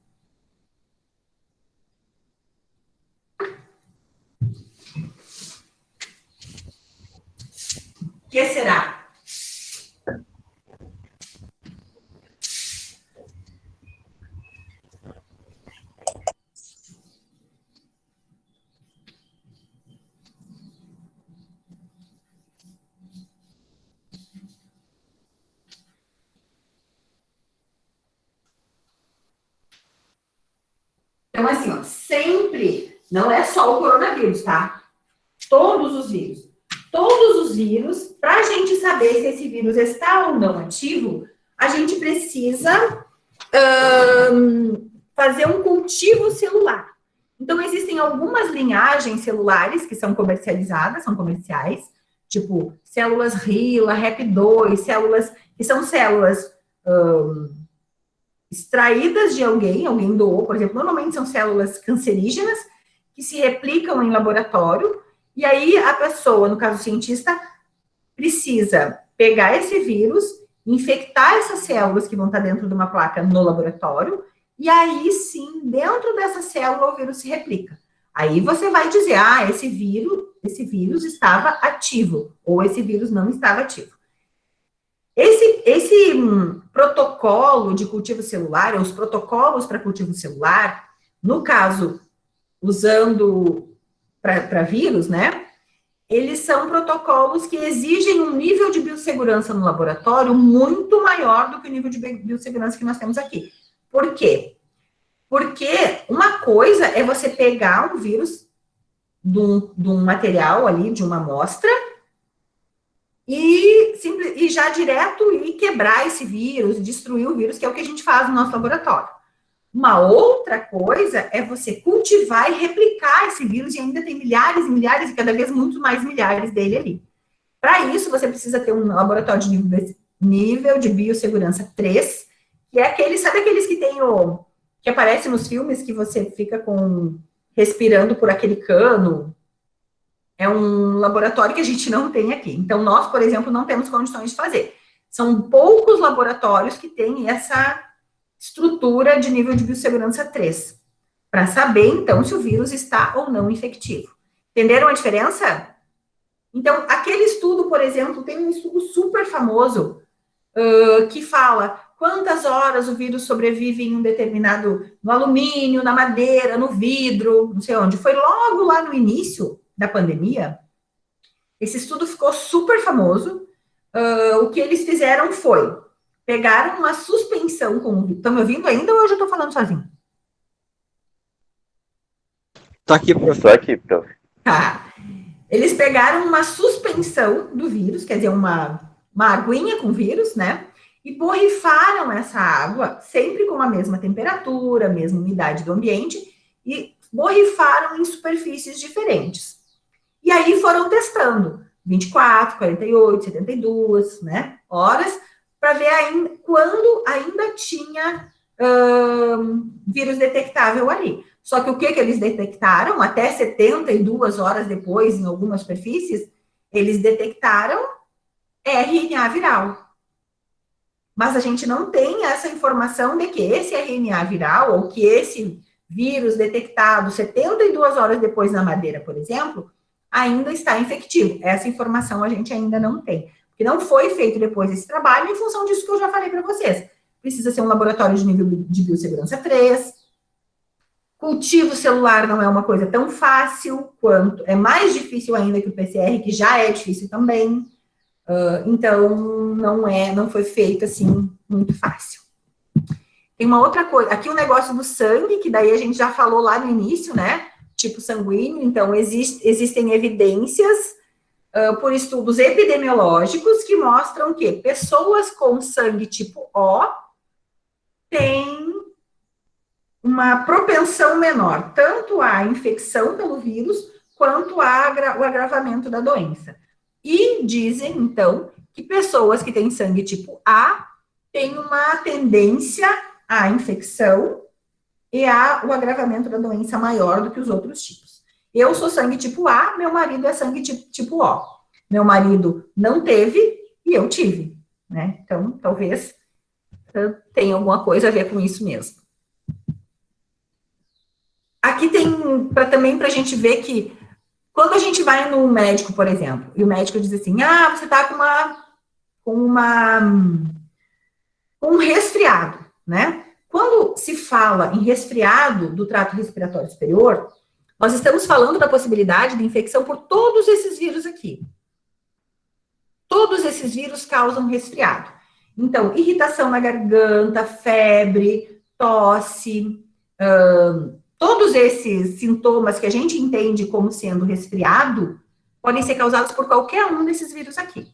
O que será? Então, assim, ó, sempre, não é só o coronavírus, tá? Todos os vírus. Todos os vírus, para a gente saber se esse vírus está ou não ativo, a gente precisa fazer um cultivo celular. Então, existem algumas linhagens celulares que são comercializadas, são comerciais, tipo células HeLa, Rep2, células que são células extraídas de alguém doou, por exemplo, normalmente são células cancerígenas que se replicam em laboratório, e aí a pessoa, no caso o cientista, precisa pegar esse vírus, infectar essas células que vão estar dentro de uma placa no laboratório, e aí sim, dentro dessa célula o vírus se replica. Aí você vai dizer, esse vírus estava ativo, ou esse vírus não estava ativo. Esse protocolo de cultivo celular, ou os protocolos para cultivo celular, no caso, usando para vírus, né? Eles são protocolos que exigem um nível de biossegurança no laboratório muito maior do que o nível de biossegurança que nós temos aqui. Por quê? Porque uma coisa é você pegar um vírus de um material ali, de uma amostra, e já direto ir quebrar esse vírus, destruir o vírus, que é o que a gente faz no nosso laboratório. Uma outra coisa é você cultivar e replicar esse vírus, e ainda tem milhares e milhares, e cada vez muito mais milhares dele ali. Para isso, você precisa ter um laboratório de nível de biossegurança 3, que é aquele, sabe aqueles que tem que aparece nos filmes, que você fica respirando por aquele cano? É um laboratório que a gente não tem aqui. Então, nós, por exemplo, não temos condições de fazer. São poucos laboratórios que têm essa estrutura de nível de biossegurança 3, para saber, então, se o vírus está ou não infectivo. Entenderam a diferença? Então, aquele estudo, por exemplo, tem um estudo super famoso que fala quantas horas o vírus sobrevive em um determinado, no alumínio, na madeira, no vidro, não sei onde. Foi logo lá no início da pandemia. Esse estudo ficou super famoso. O que eles fizeram foi pegaram uma suspensão com... Estão me ouvindo ainda ou eu já estou falando sozinho? Tô aqui, prof. Tô aqui, prof. Tá. Eles pegaram uma suspensão do vírus, quer dizer, uma aguinha com vírus, né? E borrifaram essa água, sempre com a mesma temperatura, a mesma umidade do ambiente, e borrifaram em superfícies diferentes. E aí foram testando 24, 48, 72, né, horas, para ver quando ainda tinha vírus detectável ali. Só que o que eles detectaram? Até 72 horas depois, em algumas superfícies, eles detectaram RNA viral. Mas a gente não tem essa informação de que esse RNA viral, ou que esse vírus detectado 72 horas depois na madeira, por exemplo, ainda está infectivo. Essa informação a gente ainda não tem. Porque não foi feito depois esse trabalho em função disso que eu já falei para vocês. Precisa ser um laboratório de nível de biossegurança 3. Cultivo celular não é uma coisa tão fácil quanto... É mais difícil ainda que o PCR, que já é difícil também. Então, não foi feito assim muito fácil. Tem uma outra coisa. Aqui o negócio do sangue, que daí a gente já falou lá no início, né? Tipo sanguíneo. Então, existem evidências por estudos epidemiológicos que mostram que pessoas com sangue tipo O têm uma propensão menor, tanto à infecção pelo vírus, quanto o agravamento da doença. E dizem, então, que pessoas que têm sangue tipo A têm uma tendência à infecção e o agravamento da doença maior do que os outros tipos. Eu sou sangue tipo A, meu marido é sangue tipo O. Meu marido não teve e eu tive, né? Então, talvez tenha alguma coisa a ver com isso mesmo. Aqui tem também para a gente ver que quando a gente vai no médico, por exemplo, e o médico diz assim, você está com um resfriado, né? Quando se fala em resfriado do trato respiratório superior, nós estamos falando da possibilidade de infecção por todos esses vírus aqui. Todos esses vírus causam resfriado. Então, irritação na garganta, febre, tosse, todos esses sintomas que a gente entende como sendo resfriado podem ser causados por qualquer um desses vírus aqui.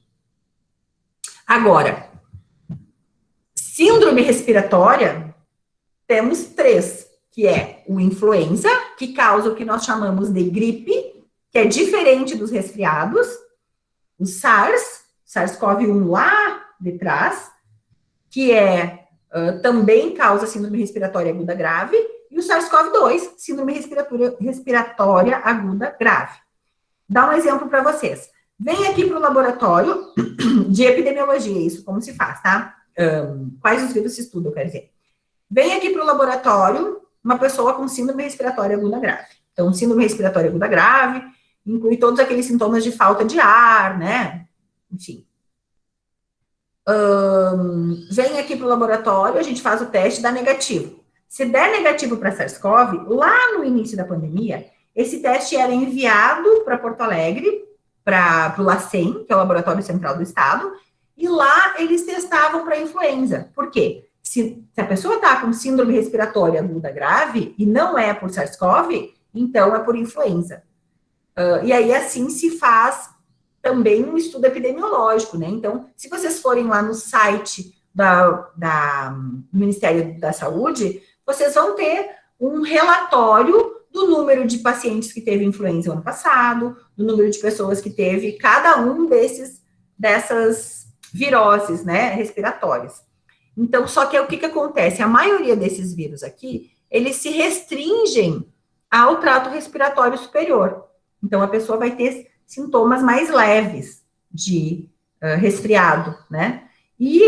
Agora, síndrome respiratória, temos 3, que é o influenza, que causa o que nós chamamos de gripe, que é diferente dos resfriados, o SARS-CoV-1 lá de trás, que também causa síndrome respiratória aguda grave, e o SARS-CoV-2, síndrome respiratória aguda grave. Dá um exemplo para vocês. Vem aqui para o laboratório de epidemiologia, isso como se faz, tá? Quais os vírus se estudam, quer dizer. Vem aqui para o laboratório uma pessoa com síndrome respiratória aguda grave. Então, síndrome respiratória aguda grave inclui todos aqueles sintomas de falta de ar, né? Enfim. Vem aqui para o laboratório, a gente faz o teste, dá negativo. Se der negativo para SARS-CoV, lá no início da pandemia, esse teste era enviado para Porto Alegre, para o LACEN, que é o Laboratório Central do Estado, e lá eles testavam para influenza. Por quê? Se a pessoa está com síndrome respiratória aguda grave e não é por SARS-CoV, então é por influenza. E aí, assim, se faz também um estudo epidemiológico, né? Então, se vocês forem lá no site do Ministério da Saúde, vocês vão ter um relatório do número de pacientes que teve influenza ano passado, do número de pessoas que teve cada um dessas viroses, né, respiratórias. Então, só que o que acontece? A maioria desses vírus aqui, eles se restringem ao trato respiratório superior. Então, a pessoa vai ter sintomas mais leves de resfriado, né? E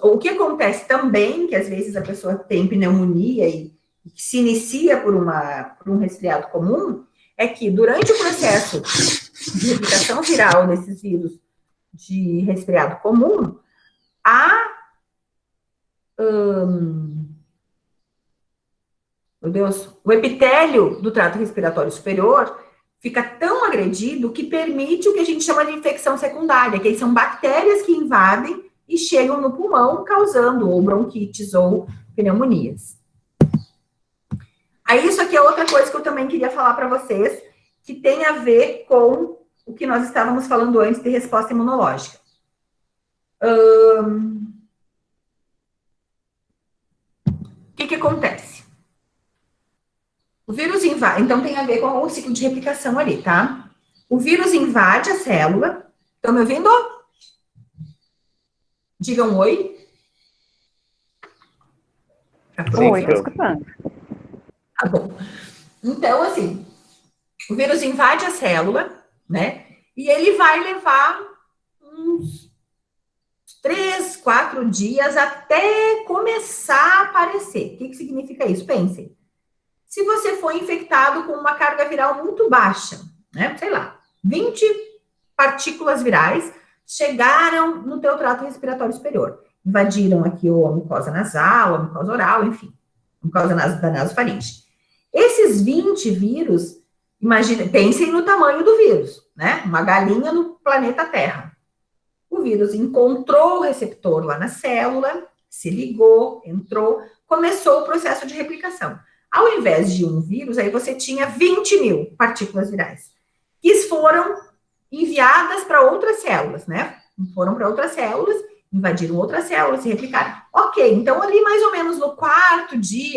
o que acontece também, que às vezes a pessoa tem pneumonia e se inicia por um resfriado comum, é que durante o processo de replicação viral desses vírus de resfriado comum, o epitélio do trato respiratório superior fica tão agredido que permite o que a gente chama de infecção secundária, que são bactérias que invadem e chegam no pulmão, causando ou bronquites ou pneumonias. Aí, isso aqui é outra coisa que eu também queria falar para vocês, que tem a ver com o que nós estávamos falando antes de resposta imunológica. O que acontece? O vírus invade, então tem a ver com o ciclo de replicação ali, tá? O vírus invade a célula. Estão me ouvindo? Digam oi. Oi, tô escutando. Tá bom. Então, assim, o vírus invade a célula, né? E ele vai levar uns 3, 4 dias até começar a aparecer. O que significa isso? Pensem. Se você foi infectado com uma carga viral muito baixa, né? Sei lá, 20 partículas virais chegaram no teu trato respiratório superior. Invadiram aqui a mucosa nasal, a mucosa oral, enfim, a mucosa da nasofaringe. Esses 20 vírus, pensem no tamanho do vírus, né? Uma galinha no planeta Terra. O vírus encontrou o receptor lá na célula, se ligou, entrou, começou o processo de replicação. Ao invés de um vírus, aí você tinha 20 mil partículas virais, que foram enviadas para outras células, né? Foram para outras células, invadiram outras células, se replicaram. Ok, então ali mais ou menos no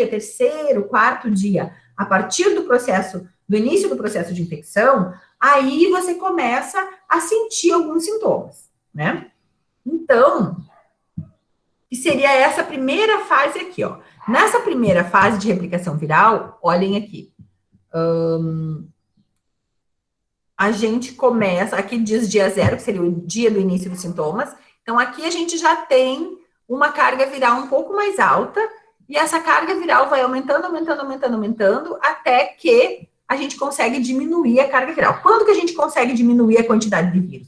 terceiro, quarto dia, a partir do início do processo de infecção, aí você começa a sentir alguns sintomas, né? Então, que seria essa primeira fase aqui, ó. Nessa primeira fase de replicação viral, olhem aqui. a gente começa, aqui diz dia 0, que seria o dia do início dos sintomas. Então, aqui a gente já tem uma carga viral um pouco mais alta, e essa carga viral vai aumentando, até que a gente consegue diminuir a carga viral. Quando que a gente consegue diminuir a quantidade de vírus?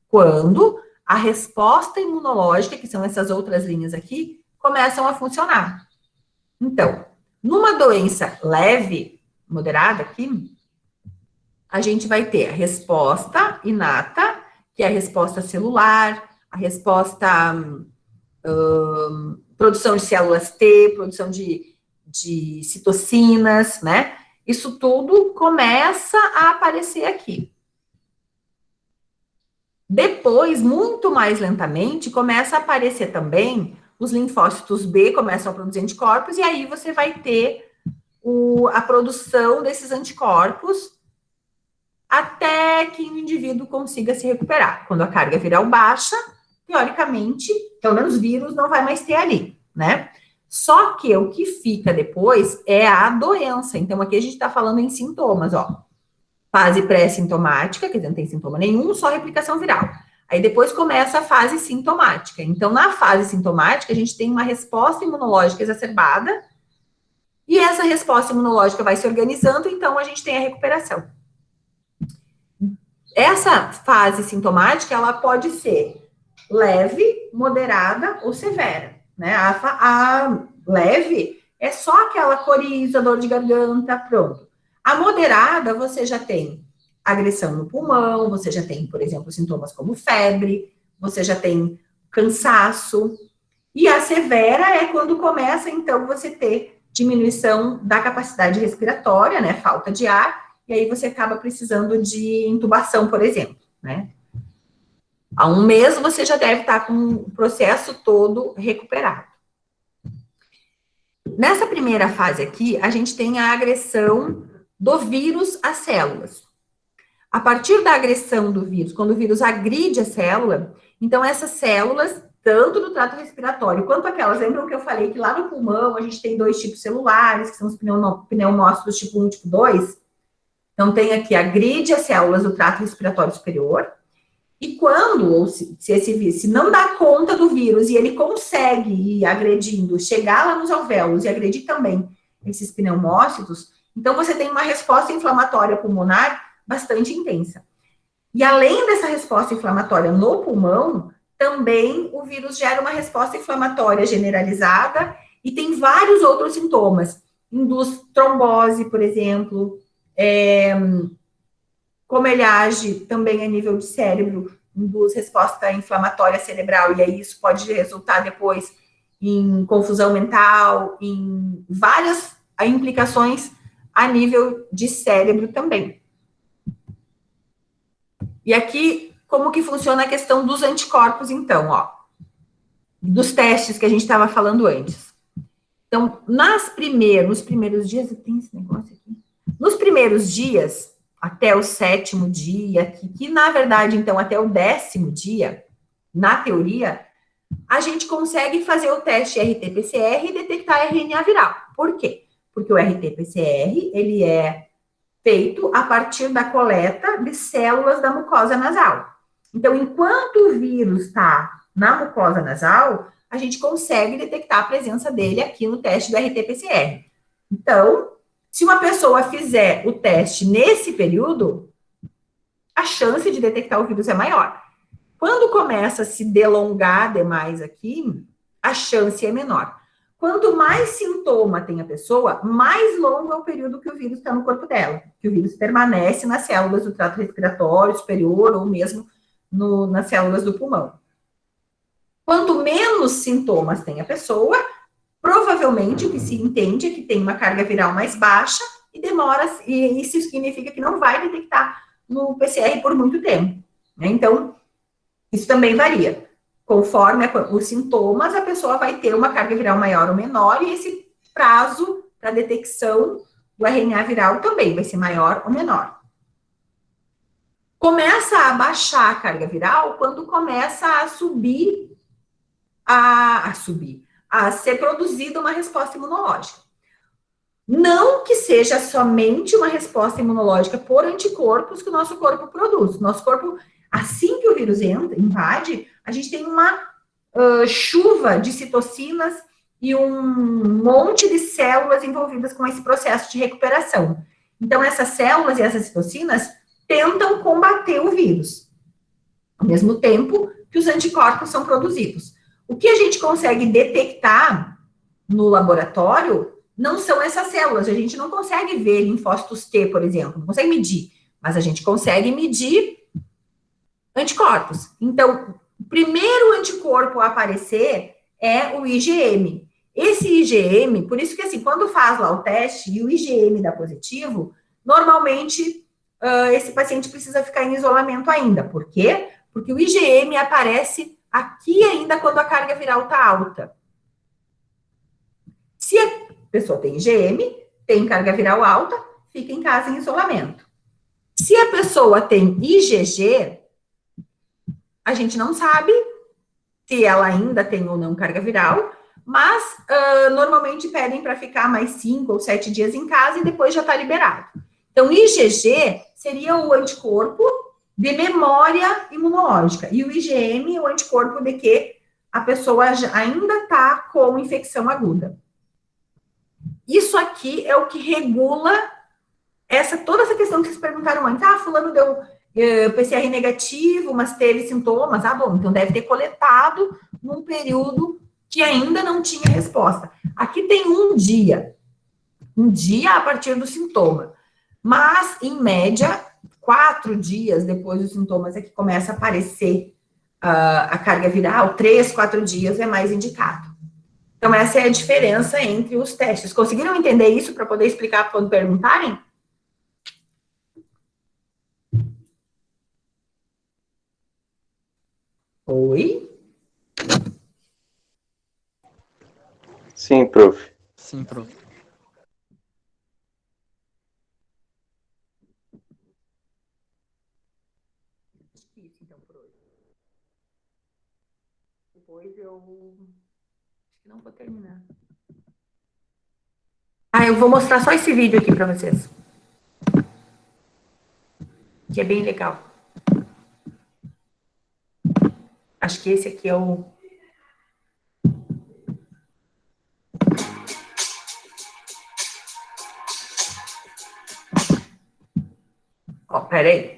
Quando a resposta imunológica, que são essas outras linhas aqui, começam a funcionar. Então, numa doença leve, moderada aqui, a gente vai ter a resposta inata, que é a resposta celular, a resposta produção de células T, produção de citocinas, né? Isso tudo começa a aparecer aqui. Depois, muito mais lentamente, começa a aparecer também os linfócitos B, começam a produzir anticorpos, e aí você vai ter a produção desses anticorpos até que o indivíduo consiga se recuperar. Quando a carga viral baixa, teoricamente, pelo menos vírus não vai mais ter ali, né? Só que o que fica depois é a doença. Então, aqui a gente está falando em sintomas, ó. Fase pré-sintomática, quer dizer, não tem sintoma nenhum, só replicação viral. Aí depois começa a fase sintomática. Então, na fase sintomática, a gente tem uma resposta imunológica exacerbada, e essa resposta imunológica vai se organizando, então a gente tem a recuperação. Essa fase sintomática, ela pode ser leve, moderada ou severa, né? A leve é só aquela coriza, dor de garganta, pronto. A moderada, você já tem agressão no pulmão, você já tem, por exemplo, sintomas como febre, você já tem cansaço. E a severa é quando começa, então, você ter diminuição da capacidade respiratória, né? Falta de ar, e aí você acaba precisando de intubação, por exemplo, né? Há um mês você já deve estar com o processo todo recuperado. Nessa primeira fase aqui, a gente tem a agressão do vírus às células. A partir da agressão do vírus, quando o vírus agride a célula, então essas células, tanto do trato respiratório quanto aquelas, lembram que eu falei que lá no pulmão a gente tem 2 tipos celulares, que são os pneumócitos tipo 1 e tipo 2. Então, tem aqui, agride as células do trato respiratório superior, e quando, ou se esse vírus, se não dá conta do vírus, e ele consegue ir agredindo, chegar lá nos alvéolos e agredir também esses pneumócitos, então você tem uma resposta inflamatória pulmonar bastante intensa. E além dessa resposta inflamatória no pulmão, também o vírus gera uma resposta inflamatória generalizada, e tem vários outros sintomas. Induz trombose, por exemplo, como ele age também a nível de cérebro, induz resposta inflamatória cerebral, e aí isso pode resultar depois em confusão mental, em várias implicações a nível de cérebro também. E aqui, como que funciona a questão dos anticorpos, então, ó, dos testes que a gente estava falando antes. Então, nos primeiros dias, tem esse negócio aqui. Nos primeiros dias, até o 7º dia, que na verdade, então, até o 10º dia, na teoria, a gente consegue fazer o teste RT-PCR e detectar RNA viral. Por quê? Porque o RT-PCR, ele é feito a partir da coleta de células da mucosa nasal. Então, enquanto o vírus está na mucosa nasal, a gente consegue detectar a presença dele aqui no teste do RT-PCR. Então, se uma pessoa fizer o teste nesse período, a chance de detectar o vírus é maior. Quando começa a se delongar demais aqui, a chance é menor. Quanto mais sintoma tem a pessoa, mais longo é o período que o vírus está no corpo dela, que o vírus permanece nas células do trato respiratório superior ou mesmo nas células do pulmão. Quanto menos sintomas tem a pessoa, provavelmente o que se entende é que tem uma carga viral mais baixa e demora, e isso significa que não vai detectar no PCR por muito tempo, né? Então, isso também varia. Conforme os sintomas, a pessoa vai ter uma carga viral maior ou menor, e esse prazo para detecção do RNA viral também vai ser maior ou menor. Começa a baixar a carga viral quando começa a a ser produzida uma resposta imunológica. Não que seja somente uma resposta imunológica por anticorpos que o nosso corpo produz. Nosso corpo, assim que o vírus entra, invade, a gente tem uma chuva de citocinas e um monte de células envolvidas com esse processo de recuperação. Então, essas células e essas citocinas tentam combater o vírus, ao mesmo tempo que os anticorpos são produzidos. O que a gente consegue detectar no laboratório não são essas células. A gente não consegue ver linfócitos T, por exemplo, não consegue medir, mas a gente consegue medir anticorpos. Então, o primeiro anticorpo a aparecer é o IgM. Esse IgM, por isso que assim, quando faz lá o teste e o IgM dá positivo, normalmente esse paciente precisa ficar em isolamento ainda. Por quê? Porque o IgM aparece aqui ainda quando a carga viral está alta. Se a pessoa tem IgM, tem carga viral alta, fica em casa em isolamento. Se a pessoa tem IgG, a gente não sabe se ela ainda tem ou não carga viral, mas normalmente pedem para ficar mais 5 ou 7 dias em casa e depois já está liberado. Então, IgG seria o anticorpo de memória imunológica e o IgM, o anticorpo de que a pessoa ainda está com infecção aguda. Isso aqui é o que regula toda essa questão que vocês perguntaram antes. Ah, fulano deu PCR negativo, mas teve sintomas. Ah, bom, então deve ter coletado num período que ainda não tinha resposta. Aqui tem um dia a partir do sintoma. Mas, em média, 4 dias depois dos sintomas é que começa a aparecer a carga viral, 3, 4 dias é mais indicado. Então, essa é a diferença entre os testes. Conseguiram entender isso para poder explicar quando perguntarem? Oi? Sim, prof. Sim, prof. Isso, então, por hoje. Depois eu acho que não vou terminar. Eu vou mostrar só esse vídeo aqui para vocês. Que é bem legal. Acho que esse aqui é o... Ó, peraí.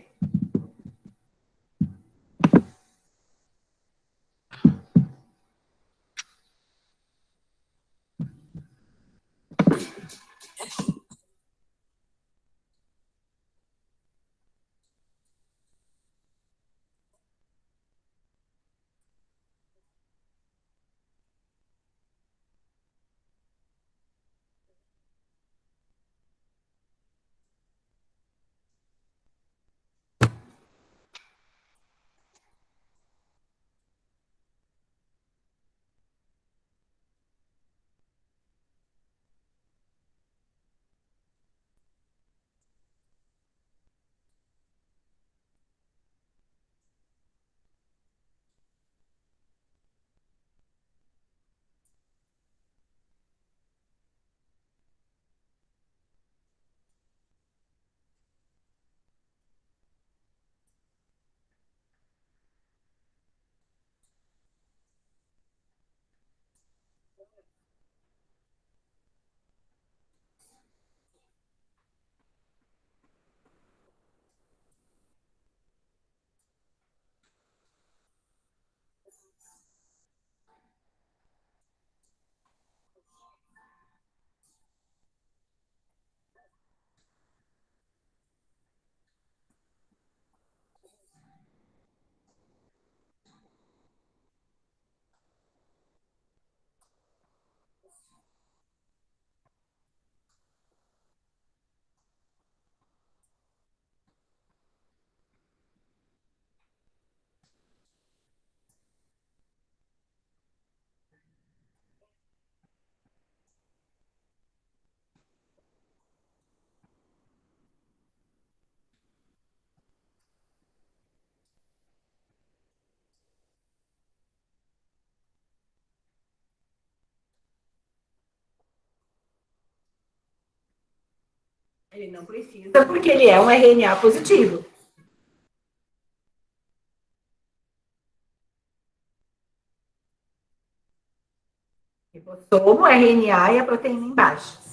Ele não precisa, porque ele é um RNA positivo. Ribossomo, RNA e a proteína embaixo.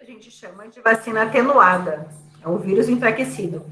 A gente chama de vacina atenuada. É um vírus enfraquecido.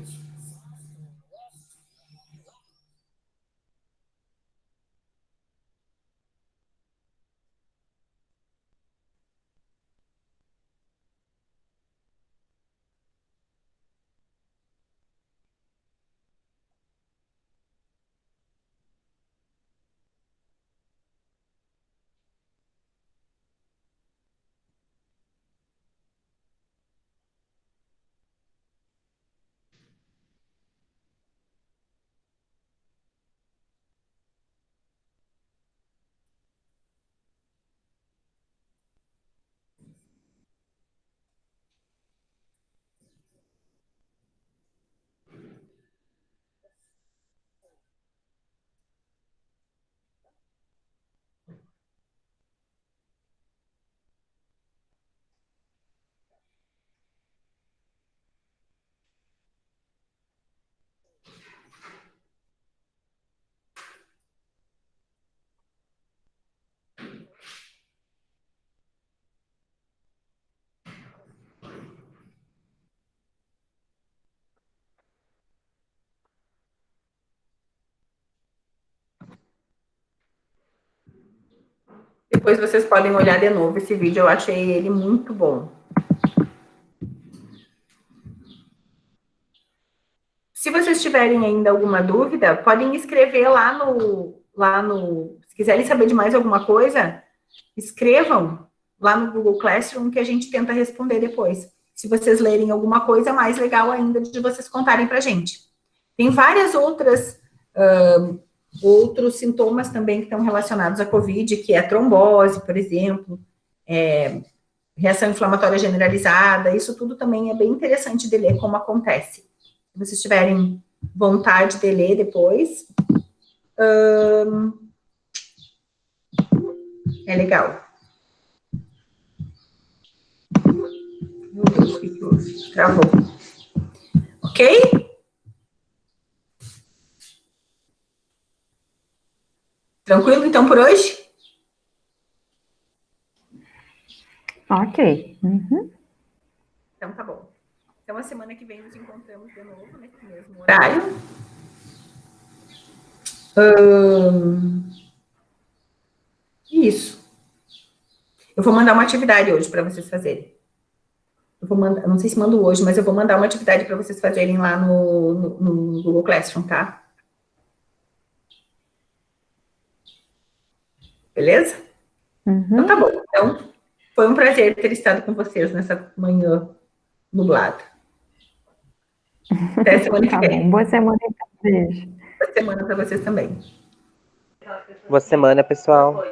Depois vocês podem olhar de novo esse vídeo, eu achei ele muito bom. Se vocês tiverem ainda alguma dúvida, podem escrever lá no... Se quiserem saber de mais alguma coisa, escrevam lá no Google Classroom que a gente tenta responder depois. Se vocês lerem alguma coisa, mais legal ainda de vocês contarem pra gente. Tem várias outros sintomas também que estão relacionados à COVID, que é a trombose, por exemplo, reação inflamatória generalizada, isso tudo também é bem interessante de ler como acontece. Se vocês tiverem vontade de ler depois, é legal. Meu Deus, que travou. Ok? Tranquilo, então, por hoje? Ok. Uhum. Então, tá bom. Então, a semana que vem nos encontramos de novo, nesse mesmo horário. Isso. Eu vou mandar uma atividade hoje para vocês fazerem. Eu vou mandar, não sei se mando hoje, mas eu vou mandar uma atividade para vocês fazerem lá no Google Classroom, tá? Beleza? Uhum. Então tá bom. Então, foi um prazer ter estado com vocês nessa manhã nublada. Até semana que vem. Bom. Boa semana, então. Beijo. Boa semana para vocês também. Boa semana, pessoal.